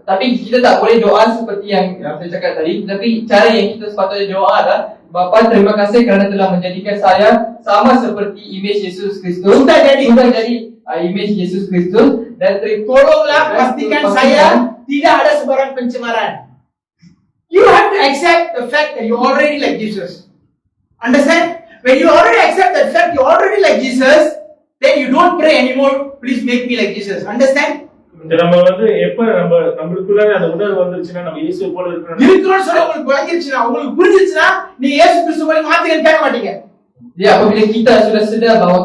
tapi kita tak boleh doa seperti yang saya cakap tadi. Tapi cara yang kita sepatutnya doa adalah, Bapa, terima kasih kerana telah menjadikan saya sama seperti imej Yesus Kristus. Sudah jadi imej Yesus Kristus dan tolonglah pastikan saya tidak ada sebarang pencemaran. You have to accept the fact that you already like Jesus. Understand? When you already accept that fact you already like Jesus, then you don't pray anymore, please make me like Jesus. Understand? நம்ம வந்து எப்ப நம்மளுக்குள்ள அந்த உணர்வு வந்துருச்சுன்னா, நம்ம இயேசு போல இருக்கணும்னு சொல்ல உங்களுக்கு வழங்கிருச்சுனா, உங்களுக்கு புரிஞ்சிருச்சுனா, நீ இயேசு கிறிஸ்து போல மாத்திக்கன்னு கேட்க மாட்டீங்க. Ya, apabila kita sudah sedar bahawa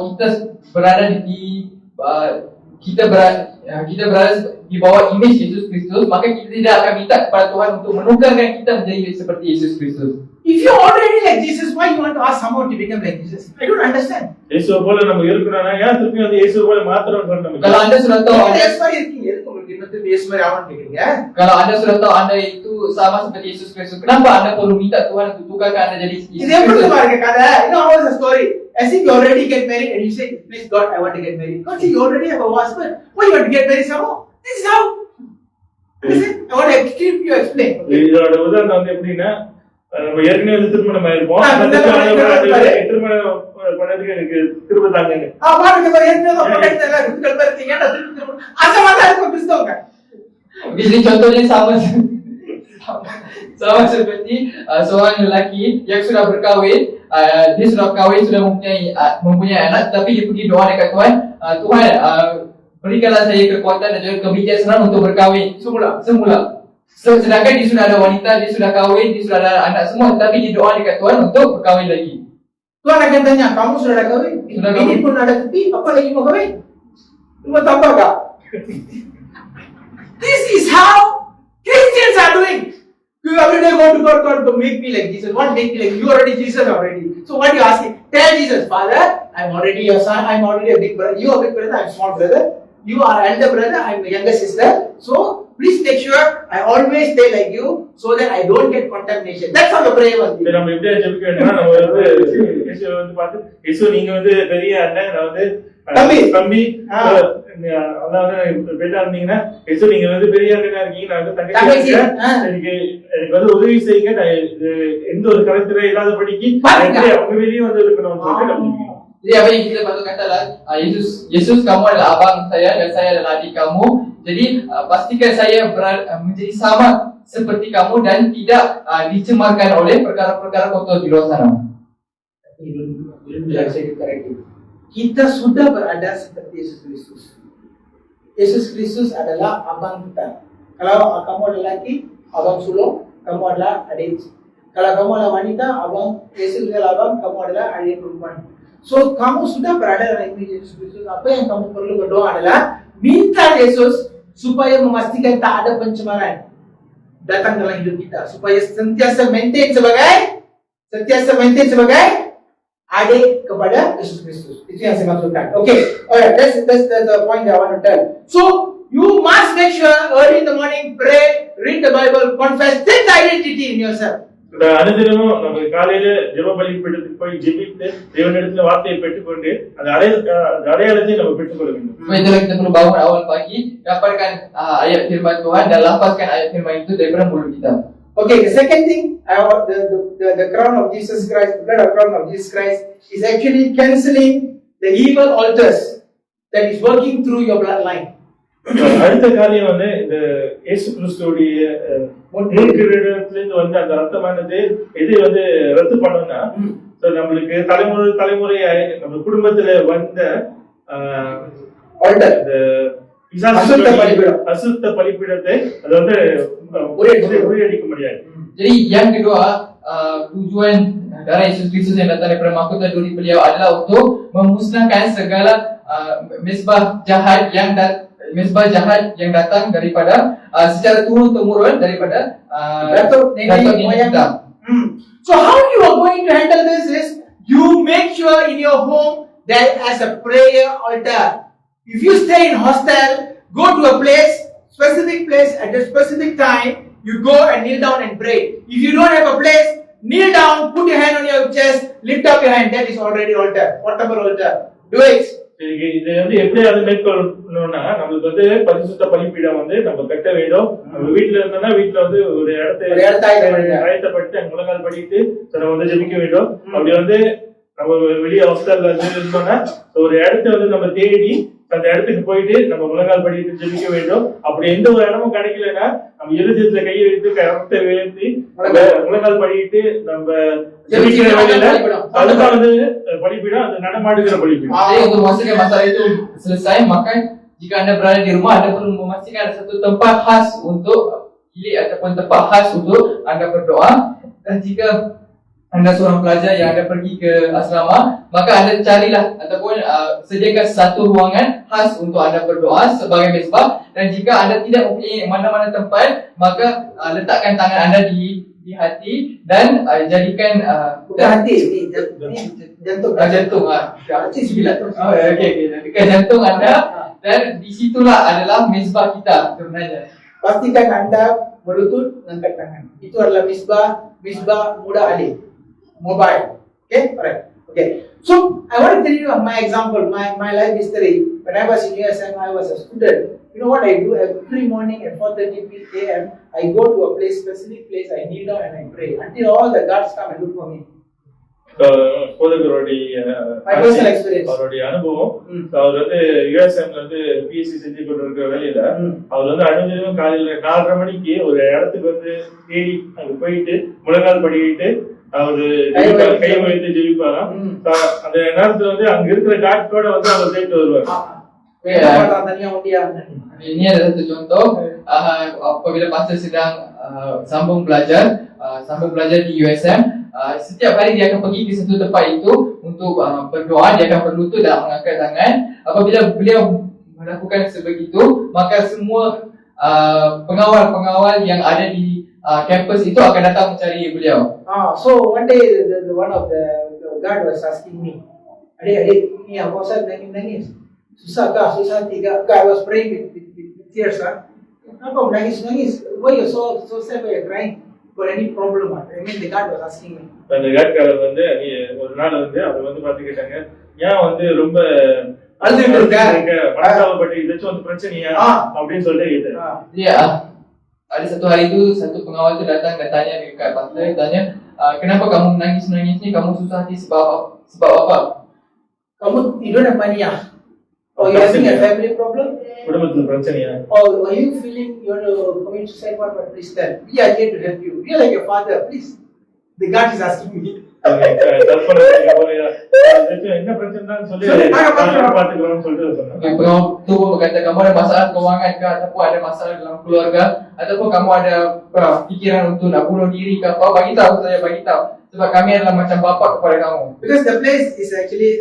kita berada di bawah imej Yesus Kristus, maka kita tidak akan minta kepada Tuhan untuk menukarkan kita menjadi seperti Yesus Kristus. If you already like Jesus, why you want to ask someone to become like Jesus? I don't understand. இயேசு போல நம்ம இருக்கணும்னா ஏன் திருப்பி வந்து இயேசு போல மாத்திரம்னு சொல்றோம்? Kalau anda sudah tahu Yesus மாதிரி இருக்கீங்க, எதுக்கு உங்களுக்கு இன்னும் இயேசு மாதிரி ஆவணும் கேக்குறீங்க? Kalau anda sudah tahu anda itu sama seperti Yesus Kristus, kenapa anda perlu minta Tuhan untuk tukarkan anda jadi Yesus Kristus? இது எப்படி பாருங்க கதை. You know how is the story? As if you already get married and you say, please God, I want to get married. God says, you already have a husband. Why you want to get married some more? This is how. Listen, I want to keep you explain. இதோட உதாரணம் வந்து எப்படின்னா, நம்ம ஏற்கனவே வந்து திருமணம் ஆயிருப்போம், திருமணம் பண்ணதுக்கு எனக்கு திரும்ப தாங்க. பாருங்க சார், ஏற்கனவே பொண்டாட்டில குடுக்கல் பரத்தீங்க, நான் திரும்ப அந்த மாதிரி இருக்கும் கிறிஸ்தவங்க. Jadi contohnya sama seperti seorang lelaki yang sudah berkahwin, dia sudah kahwin, sudah mempunyai anak, tapi dia pergi doa dekat Tuhan, Tuhan berikanlah saya kekuatan dan juga kebijaksanaan untuk berkahwin semula. Sedangkan dia sudah ada wanita, dia sudah kahwin, dia sudah ada anak semua, tapi dia doa dekat Tuhan untuk berkahwin lagi. Tuhan akan tanya, kamu sudah ada kahwin? Sudah Ini kahwin. pun ada tepi, apa lagi mau kahwin? Cuma tambah kak? This is how Christians are doing. You every day go to God, God, to make me like Jesus. What make me like? You already Jesus already. So what you asking? Tell Jesus, Father, I'm already your son. I'm already a big brother. You are big brother. I'm small brother. You are elder brother. I'm the younger sister. So please make sure I always stay like you, so that I don't get contamination. That's how the prayer was. இப்ப நம்ம எப்படியா ஜெபிக்க வேண்டும்னா நம்ம வந்து இயேசுவை வந்து பார்த்து இயேசு நீங்க வந்து பெரிய அண்ணன் நான் வந்து தம்பி அதாவது பெட்டா இருந்தீங்கன்னா இயேசு நீங்க வந்து பெரிய அண்ணனா இருக்கீங்க நான் வந்து தங்கச்சி எனக்கு எனக்கு வந்து உதவி செய்யுங்க நான் எந்த ஒரு கருத்துல இல்லாதபடிக்கு அவங்க வெளியே வந்து இருக்கணும்னு சொல்லிட்டு. Jadi apa yang kita patut katalah, Yesus kamu adalah abang saya dan saya adalah adik kamu. Jadi pastikan saya menjadi sama seperti kamu dan tidak dicemarkan oleh perkara-perkara kotor di luar sana. Kita sudah berada seperti Yesus Kristus. Yesus Kristus adalah abang kita. Kalau kamu adalah lelaki, abang sulung, kamu adalah adik. Kalau kamu adalah wanita, abang Yesus adalah abang, kamu adalah adik perempuan. So kamu sudah berada dalam Yesus Kristus. Apa yang kamu perlu berdoa adalah minta Yesus supaya memastikan tak ada pencemaran datang dalam hidup kita, supaya sentiasa maintain sebagai adik kepada Yesus Kristus. Itu yang saya maksudkan. Okay, alright, that's the point that I want to tell. So you must make sure early in the morning pray, read the Bible, confess that identity in yourself. அனுதினமும் நம்ம காலையில ஜெப பலிபீடத்துக்கு போய் ஜெபித்து தேவனிடத்துல வார்த்தையை பெற்றுக்கொண்டு அந்த அடையாளத்தை நம்ம பெற்றுக்கொள்ள வேண்டும். Itulah kita perlu bangun awal pagi, dapatkan ayat firman Tuhan dan lafazkan ayat firman itu daripada mulut kita. Okay, the second thing, the crown of Jesus Christ, the blood of crown of Jesus Christ is actually cancelling the evil altars that is working through your bloodline. அடுத்த காரியம் வந்து இந்த இயேசு கிறிஸ்துவோடைய முன்கிரீடத்திலிருந்து வந்து அந்த ரத்தமானது எது வந்து ரத்து பண்ணணும்னா நம்மளுக்கு தலைமுறை நம்ம குடும்பத்துல வந்த அசுத்த பலிபீடத்தை அது வந்து முறியடிக்க முடியாது. Jadi yang kedua, tujuan darah Yesus Kristus yang datang daripada mahkota duri beliau adalah untuk memusnahkan segala mesbah jahat yang datang daripada secara turun-temurun daripada datuk nenek moyang kita. So how you are going to handle this is you make sure in your home there is a prayer altar. If you stay in hostel, go to a specific place at a specific time, you go and kneel down and pray. If you don't have a place, kneel down, put your hand on your chest, lift up your hand. That is already altar. Whatever altar, do it. இது வந்து எப்படி அதை மேற்கொள்ளணும்னா நம்மளுக்கு வந்து பரிசுத்த பலிபீடம் வந்து நம்ம கட்ட வேண்டும். நம்ம வீட்டுல இருந்தோம்னா வீட்டுல வந்து ஒரு இடத்தை ஆயத்தப்பட்டு முழங்கால் படிட்டு நம்ம வந்து ஜெபிக்க வேண்டும். அப்படி வந்து நம்ம வெளியே ஹாஸ்டல்ல இருந்தோம்னா ஒரு இடத்த வந்து நம்ம தேடி அந்த இடத்துக்கு போயிட்டு நம்ம முழங்கால் படிட்டு ஜெபிக்க வேண்டும். அப்படி எந்த ஒரு இடமும் கிடைக்கலன்னா நம்ம இருதயத்துல கையை வைத்து கரத்தை உயர்த்தி முழங்கால் படிட்டு நம்ம ஜெபிக்கிற வேலையில அதுதான் வந்து பலிபீடம், அது நடமாடுகிற பலிபீடம். Untuk memastikan masalah itu selesai, maka jika anda berada di rumah, anda perlu memastikan ada satu tempat khas untuk bilik ataupun tempat khas untuk anda berdoa. Dan jika anda seorang pelajar yang anda pergi ke asrama, maka anda carilah ataupun sediakan satu ruangan khas untuk anda berdoa sebagai mesbah. Dan jika anda tidak mempunyai mana-mana tempat, maka letakkan tangan anda di hati dan jadikan hati jantung dekat jantung anda, dan disitulah adalah mesbah kita sebenarnya. Pastikan anda berlutut, angkat tangan. Itu adalah misbah muda Ali. Mobile. Okay? Alright. Okay. So, I want to tell you my example, my life history. When I was in USM, I was a student. You know what I do? Every morning at 4:30 a.m., I go to a specific place, I kneel down and I pray until all the guards come and look for me. அவருடைய அனுபவம், அவர் வந்து யுஎஸ்எம்ல வந்து பிஎஸ்சி செஞ்சு கொண்டு இருக்கிற வேலையில அவர் வந்து அனுதினமும் காலையில 4:30 மணிக்கு ஒரு இடத்துக்கு வந்து தேடி அங்க போயிட்டு முழங்கால் படிக்கிட்டு அவரு கை வைத்து ஜெயிப்பாராம். அந்த நேரத்துல வந்து அங்க இருக்கிற காட்டோட வந்து அவர் சேர்த்து வருவார். Memang tak tanya dia. Ini adalah satu contoh apabila pastor sedang sambung belajar di USM, setiap hari dia akan pergi ke satu tempat itu untuk berdoa. Dia akan berlutut dan mengangkat tangan. Apabila beliau melakukan sebegitu, maka semua pengawal-pengawal yang ada di kampus itu akan datang mencari beliau. So one day one of the guard was asking me, adik, ni apa Ustaz nangis? Susah tiga. I was praying with tears. Kenapa menangis? Why you so sad? Why you crying? For any problem? I mean, the guard was asking me. அந்த காட்காரர் வந்து ஒரு நாள் வந்து அவர் வந்து பாத்துக்கிட்டாங்க, ஏன் வந்து ரொம்ப அழுதுட்டு இருக்க? மனசாவப்பட்டு ஏதாச்சும் வந்து பிரச்சனையா அப்படின்னு சொல்லிட்டு கேட்டாரு. Dia ada satu hari itu satu pengawal itu datang dan tanya dekat pastor, tanya, kenapa kamu menangis ni? Kamu susah hati sebab apa? You don't have money, or you having a family problem? குடும்பத்துல பிரச்சனையா? Or are you feeling you want to commit suicide? What? Please tell. We are here to help you. We are like your father. Please. The guard is asking me. என்ன பிரச்சனைன்னு சொல்லி பாத்துக்கிறோம்னு சொல்லிட்டு சொன்னாங்க. Pengawal tu berkata, kamu ada masalah keuangan ke, ataupun ada masalah dalam keluarga, ataupun kamu ada fikiran untuk nak bunuh diri ke apa, bagi tahu saya, sebab kami adalah macam bapa kepada kamu. Because the place is actually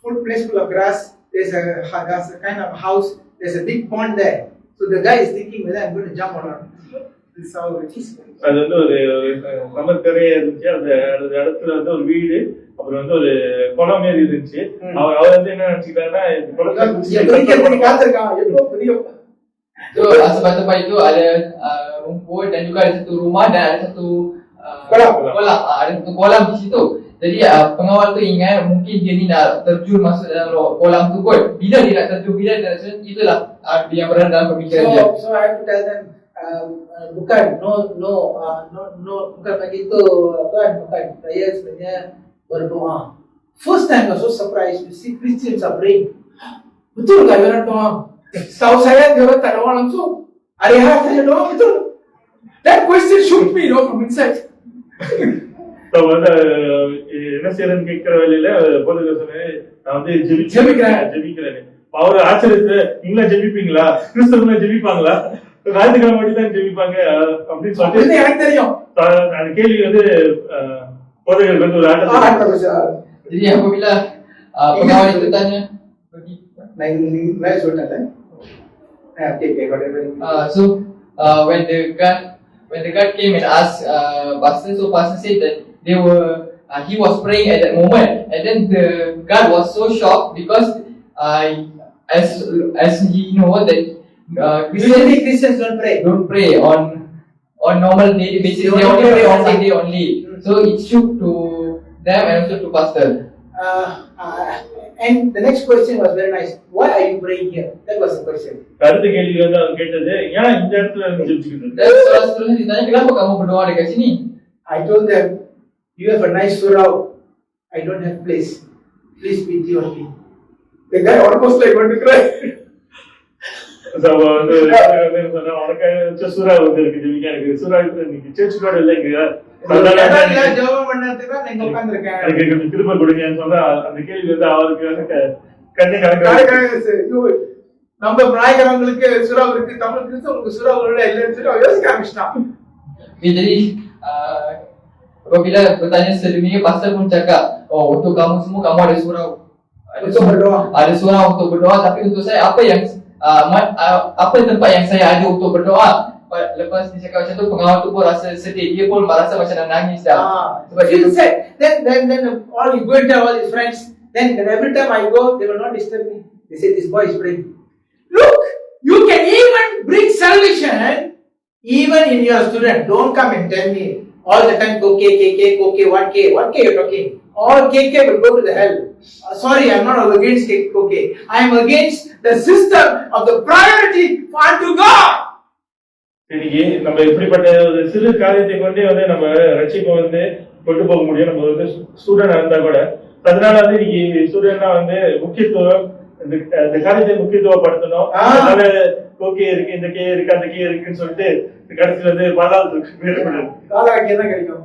full place full of grass. There's a kind of house. There's a big pond there. So the guy is thinking whether I'm going to jump or not. This is how it is. அது வந்து ஒரு சமக்கரையா இருந்துச்சு. அந்த இடத்துல வந்து ஒரு வீடு, அப்புறம் வந்து ஒரு குளம் மாரி இருந்துச்சு. அவர் வந்து என்ன நினைச்சுக்கிட்டாருன்னா, So sebab itu ada rumput dan juga ada satu rumah dan ada satu kolam. Ada satu kolam di situ. Jadi pengawal tu ingat mungkin dia ni nak terjun masuk dalam kolam tu kot. Bila dia nak terjun, itulah yang berada dalam pemikiran dia. So I have to tell them, bukan begitu tuan, bukan. Saya sebenarnya berdoa. First time I was so surprised to see Christians are praying. Betul ke orang doa? Tahu saya dia tak doa langsung. Hari-hari saya doa betul. That question shook me, from inside. வந்து என்ன செய்யறேன்னு கேட்கிற வேலையில போதும் சொன்னேன், நான் வந்து ஜெபிக்கிறேன். அவரு ஆச்சரியத்துல, நீங்களா ஜெபிப்பீங்களா? கிறிஸ்தவங்களா ஜெபிப்பாங்களா? ஞாயிற்றுக்கிழமை மட்டும் தான் ஜெபிப்பாங்க அப்படின்னு சொல்லிட்டு எனக்கு தெரியும். அந்த கேள்வி வந்து போதைகளுக்கு வந்து ஒரு ஆட்டம். Jadi apabila pengawal itu tanya, so when the guard came and asked pastor, so pastor said that he was praying at that moment, and then the guard was so shocked because as he know that Christians don't pray on normal daily basis. They only pray on Sunday only. So it shook to them and also to pastor. And the next question was very nice. Why are you praying here? That was the question. அடுத்த கேள்வி வந்து அவர் கேட்டது, ஏன் இந்த இடத்துல ஜெபிச்சுக்கிட்டு? Dan setelah ditanya, kenapa kamu berdoa dekat sini? I told them, you have a nice surau. I don't have place. Please pity on me. The guy almost like want to cry. வந்து சொன்னா, உனக்கு சூறா வந்து இருக்கு ஜெபிக்க, எனக்கு சூறா இன்னைக்கு சேர்ச்சு கூட இல்லைங்க, ஜெபம் பண்ணதுக்கு தான் நீங்க உட்கார்ந்திருக்கேன், எனக்கு திரும்ப கொடுங்கன்னு சொன்னா, அந்த கேள்வி வந்து அவருக்கு வந்து கண்ணு கலங்க. நம்ம நாயகரங்களுக்கு சுறா இருக்கு, தமிழ் கிறிஸ்தவங்களுக்கு சுறா இல்லைன்னு சொல்லி அவர் யோசிக்க ஆரம்பிச்சிட்டான். Jadi apabila bertanya sedemikian, pastor pun cakap, oh untuk kamu semua kamu ada surau, ada surau untuk berdoa, tapi untuk saya apa tempat yang saya ada untuk berdoa? Lepas dia cakap macam tu, pengawal tu pun rasa sedih, dia pun merasa macam nak nangis dah. Sebab dia said, then all you go and tell all his friends, then every time I go, they will not disturb me. They say this boy is praying. Look, you can even bring salvation even in your student. Don't come and tell me all the time go KKK, 1K you're talking. All KK will go to the hell. Sorry, I'm not against KK. I am against the system of the priority unto God. இன்னைக்கு நம்ம இப்படிப்பட்ட ஒரு சிறு காரியத்தை கொண்டே வந்து நம்ம ரட்சிப்பை வந்து கொண்டு போக முடியும். நம்ம வந்து ஸ்டூடெண்டா இருந்தா கூட, அதனால வந்து இன்னைக்கு ஸ்டூடெண்ட்னா வந்து முக்கியத்துவம், இந்த காரியத்தை முக்கியத்துவப்படுத்தணும். அதனால ஓகே இருக்கு, இந்த கே இருக்கு, அந்த கே இருக்குன்னு சொல்லிட்டு கடைசியில வந்து பாதாளத்துக்கு தான் கிடைக்கும்.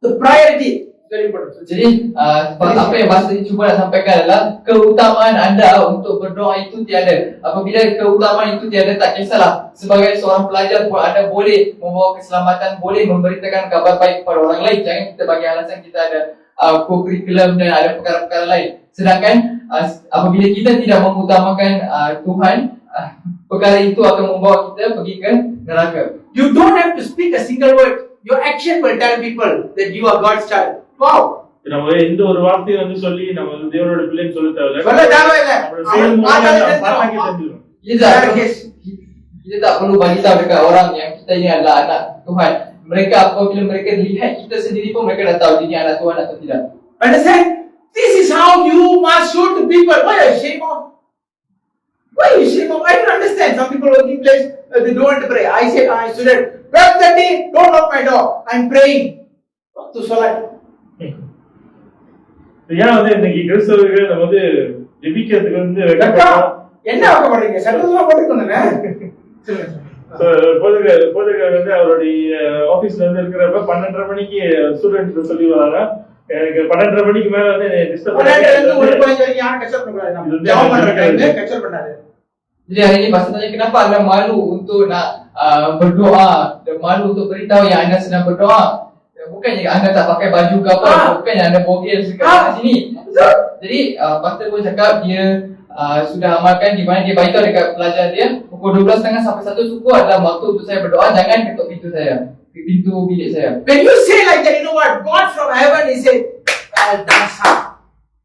The priority very important. Jadi apa yang Pastor cuba nak sampaikan adalah keutamaan anda untuk berdoa itu tiada. Apabila keutamaan itu tiada, tak kisahlah. Sebagai seorang pelajar pun anda boleh membawa keselamatan, boleh memberitakan kabar baik kepada orang lain. Jangan kita bagi alasan kita ada co-curriculum dan ada perkara-perkara lain. Sedangkan apabila kita tidak mengutamakan Tuhan, perkara itu akan membawa kita pergi ke neraka. You don't have to speak a single word. Your action will tell people that you are God's child. Wow. நம்ம இந்த ஒரு வார்த்தையை வந்து சொல்லி நம்ம வந்து தேவனோட பிள்ளைன்னு சொல்ல தேவையில்ல. சொல்ல தேவையில்ல. நம்மளோட செயல் மூலமா நம்ம பார்த்தாலே தெரிஞ்சிடும். Kita tak perlu bagi tahu dekat orang yang kita ini adalah anak Tuhan. Mereka apabila mereka lihat kita sendiri pun mereka dah tahu dia ni anak Tuhan atau tidak. Understand? This is how you must show to people. Why are you ashamed of? Why are you ashamed of? I don't understand. Some people working place, they don't want to pray. I said, I student, 12:30, don't knock my door. I'm praying. To Salat. ஏன் வந்து இன்னைக்கு கிறிஸ்தவர்கள் நம்ம வந்து ஜெபிக்கிறதுக்கு வந்து என்ன ஆக மாட்டீங்க? சட்டத்துல போட்டுக்கோங்க. போதகர் வந்து அவருடைய ஆபீஸ்ல வந்து இருக்கிறப்ப 12:30 மணிக்கு ஸ்டூடெண்ட்ஸ் சொல்லி வராங்க. எனக்கு 12:30 மணிக்கு மேல வந்து டிஸ்டர்ப் பண்ணாது. Jadi hari ini Pastor tanya kenapa anda malu untuk nak berdoa, malu untuk beritahu yang anda sedang berdoa. Bukannya anda tak pakai baju ke apa, bukannya anda bogel sekat sini. Jadi Pastor pun cakap dia sudah amalkan di mana dia beritahu dekat pelajar dia pukul 12.30 sampai 1 suku adalah waktu untuk saya berdoa, jangan ketuk pintu saya, pintu bilik saya. When you say like that, you know what? God from heaven is saying, well done, son.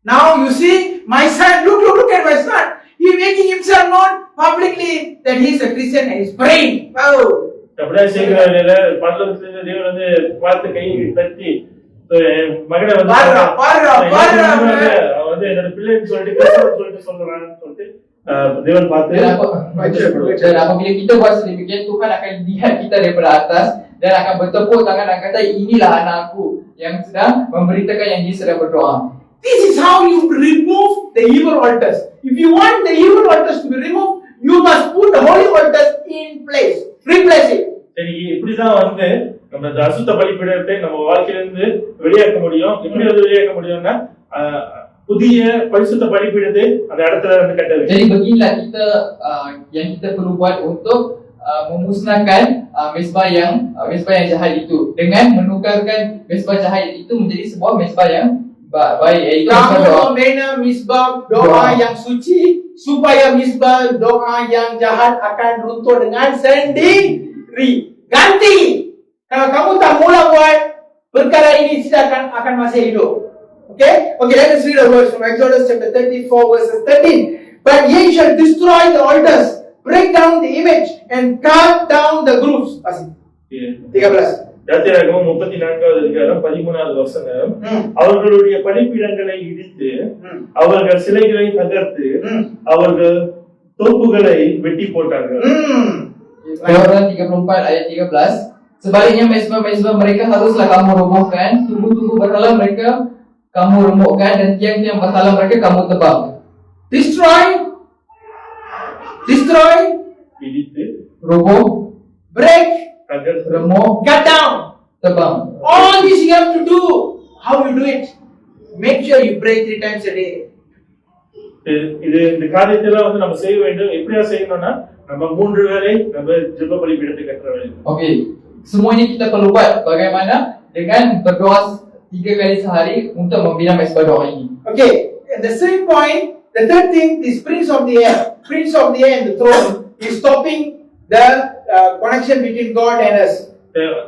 Now you see, my son, look at my son. He making himself known publicly that he is a Christian and he is praying. Wow. அப்படியே செய்கிறாங்க. பரலோகத்துல தேவன் வந்து பார்த்து கை தட்டி மகனை வந்து அவன் வந்து என்னோட பிள்ளைன்னு சொல்லிட்டு சொல்றான்னு சொல்லிட்டு தேவன் பார்த்து. Dan apabila kita buat sedemikian, Tuhan akan lihat kita daripada atas dan akan bertepuk tangan dan kata, inilah anakku yang sedang memberitakan yang dia sedang berdoa. This is how you remove the evil altars. If you want the evil altars to be removed, you must put the holy altars in place. Replace it. சரி, இப்படிதான் வந்து நம்ம இந்த அசுத்த பலிபீடத்தை நம்ம வாழ்க்கையிலிருந்து வெளியாக்க முடியும். எப்படி வந்து வெளியாக்க முடியும்னா புதிய பரிசுத்த பலிபீடத்தை அந்த இடத்துல வந்து கட்ட வேண்டும். Jadi beginilah kita yang kita perlu buat untuk memusnahkan mesbah yang jahat itu dengan menukarkan mesbah jahat itu menjadi sebuah mesbah yang baik, iaitu kamu membina misbah doa yang suci supaya misbah doa yang jahat akan runtuh dengan sendiri. Ganti. Kalau kamu tak mula buat perkara ini, tidak akan masih hidup. Okay, let us read a verse from Exodus chapter 34 verses 13. But ye shall destroy the altars, break down the image and cut down the groves. 13. யாத்திராகமம் 34வது அதிகாரம் 13வது வசனம். அவர்களுடைய பலிபீடங்களை இடித்து அவர்கள் சிலைகளை தகர்த்து அவர்கள் தோப்புகளை வெட்டி போட்டார்கள். Keluaran 34 ayat 13. Sebaliknya mesbah-mesbah mereka haruslah kamu robohkan, tubuh-tubuh berhala mereka kamu remukkan dan tiang-tiang berhala mereka kamu tebang. Destroy, இடித்து roboh, break, remuk, cut down. tebang. All this you have to do. How you do it? Make sure you pray 3 times a day. இது இந்த காரியத்தெல்லாம் வந்து நம்ம செய்ய வேண்டும். எப்படியா செய்யணும்னா நம்ம 3 வேளை நம்ம ஜெப பலிபீடத்தை கட்ட வேண்டும். Okey. Semua ini kita perlu buat bagaimana dengan berdoa 3 kali sehari untuk membina mesbah doa ini. Okay. At the same point, the third thing is prince of the air and the throne is stopping the connection between God and us.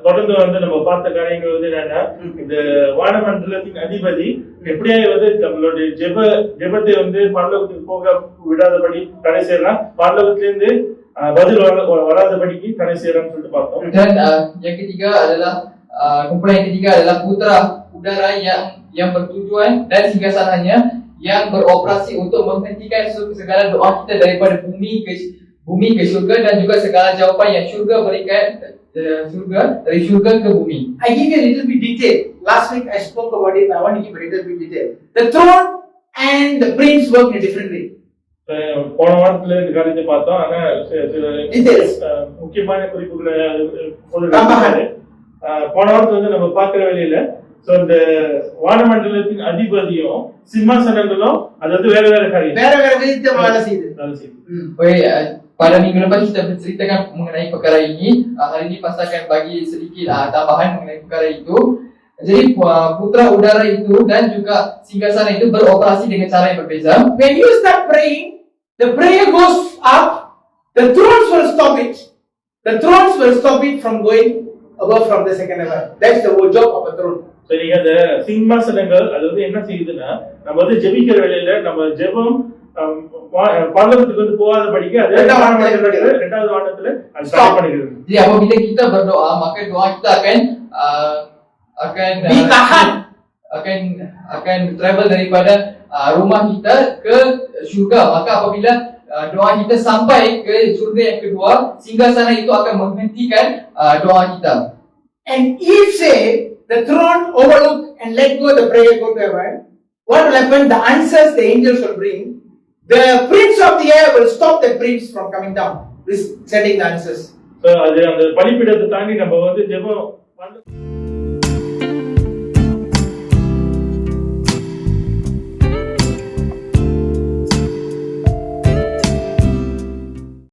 தொடர்ந்து வந்து நம்ம பார்த்த காரியங்கள் வந்து என்னன்னா, இந்த வானமண்டலத்தின் அதிபதி எப்படியா வந்து நம்மளுடைய ஜெபத்தை வந்து பரலோகத்துக்கு போக விடாதபடி தடை செய்யலாம், பரலோகத்திலிருந்து பதில் வராதபடிக்கு தடை செய்யறான்னு சொல்லிட்டு பார்த்தோம். Dan yang ketiga adalah kumpulan yang ketiga adalah putra udara yang bertujuan dan singgasananya yang beroperasi untuk menghentikan segala doa kita daripada bumi ke syurga dan juga segala jawapan yang syurga berikan dari syurga ke bumi. I give you a little bit detail. Last week I spoke about it. I want to give a little bit detail. The throne and the prince work in a different way. போன வாரத்துல இந்த காரியத்தை பார்த்தோம். ஆனா முக்கியமான குறிப்புகளை போன வாரத்துல வந்து நம்ம பார்க்கிற வேலையில சோ இந்த வானமண்டலத்தின் அதிபதியும் சிம்மாசனங்களும் அது வந்து வேற வேற காரியம். வேற வேற விதத்துல வேலை செய்யுது. வேலை செய்யுது. Baik, pada minggu lepas kita berceritakan mengenai perkara ini. Hari ini Pastor akan bagi sedikit tambahan mengenai perkara itu. Jadi putra udara itu dan juga singgasana itu beroperasi dengan cara yang berbeza. When you start praying, the prayer goes up, the thrones will stop it. The thrones will stop it from going above from the second heaven. That's the whole job of a throne. So நீங்க அந்த சிம்மாசனங்கள் அது வந்து என்ன செய்யுதுன்னா நம்ம வந்து ஜெபிக்கிற வேளையில நம்ம ஜெபம் பரலோகத்துக்கு வந்து போகாத படிக்க அது இரண்டாவது வானத்துல அது ஸ்டாப் பண்ணிடுது. Jadi apabila kita berdoa, maka doa kita akan travel daripada rumah kita ke syurga. Maka apabila doa kita sampai ke syurga yang kedua, singgasana itu akan menghentikan doa kita. And if say the throne overlook and let go the prayer go to heaven, what will happen? The answers the angels will bring. The prince of the air will stop the prince from coming down, sending the answers. So அது அந்த பலிபீடத்தை தாண்டி நம்ம வந்து ஜெபம்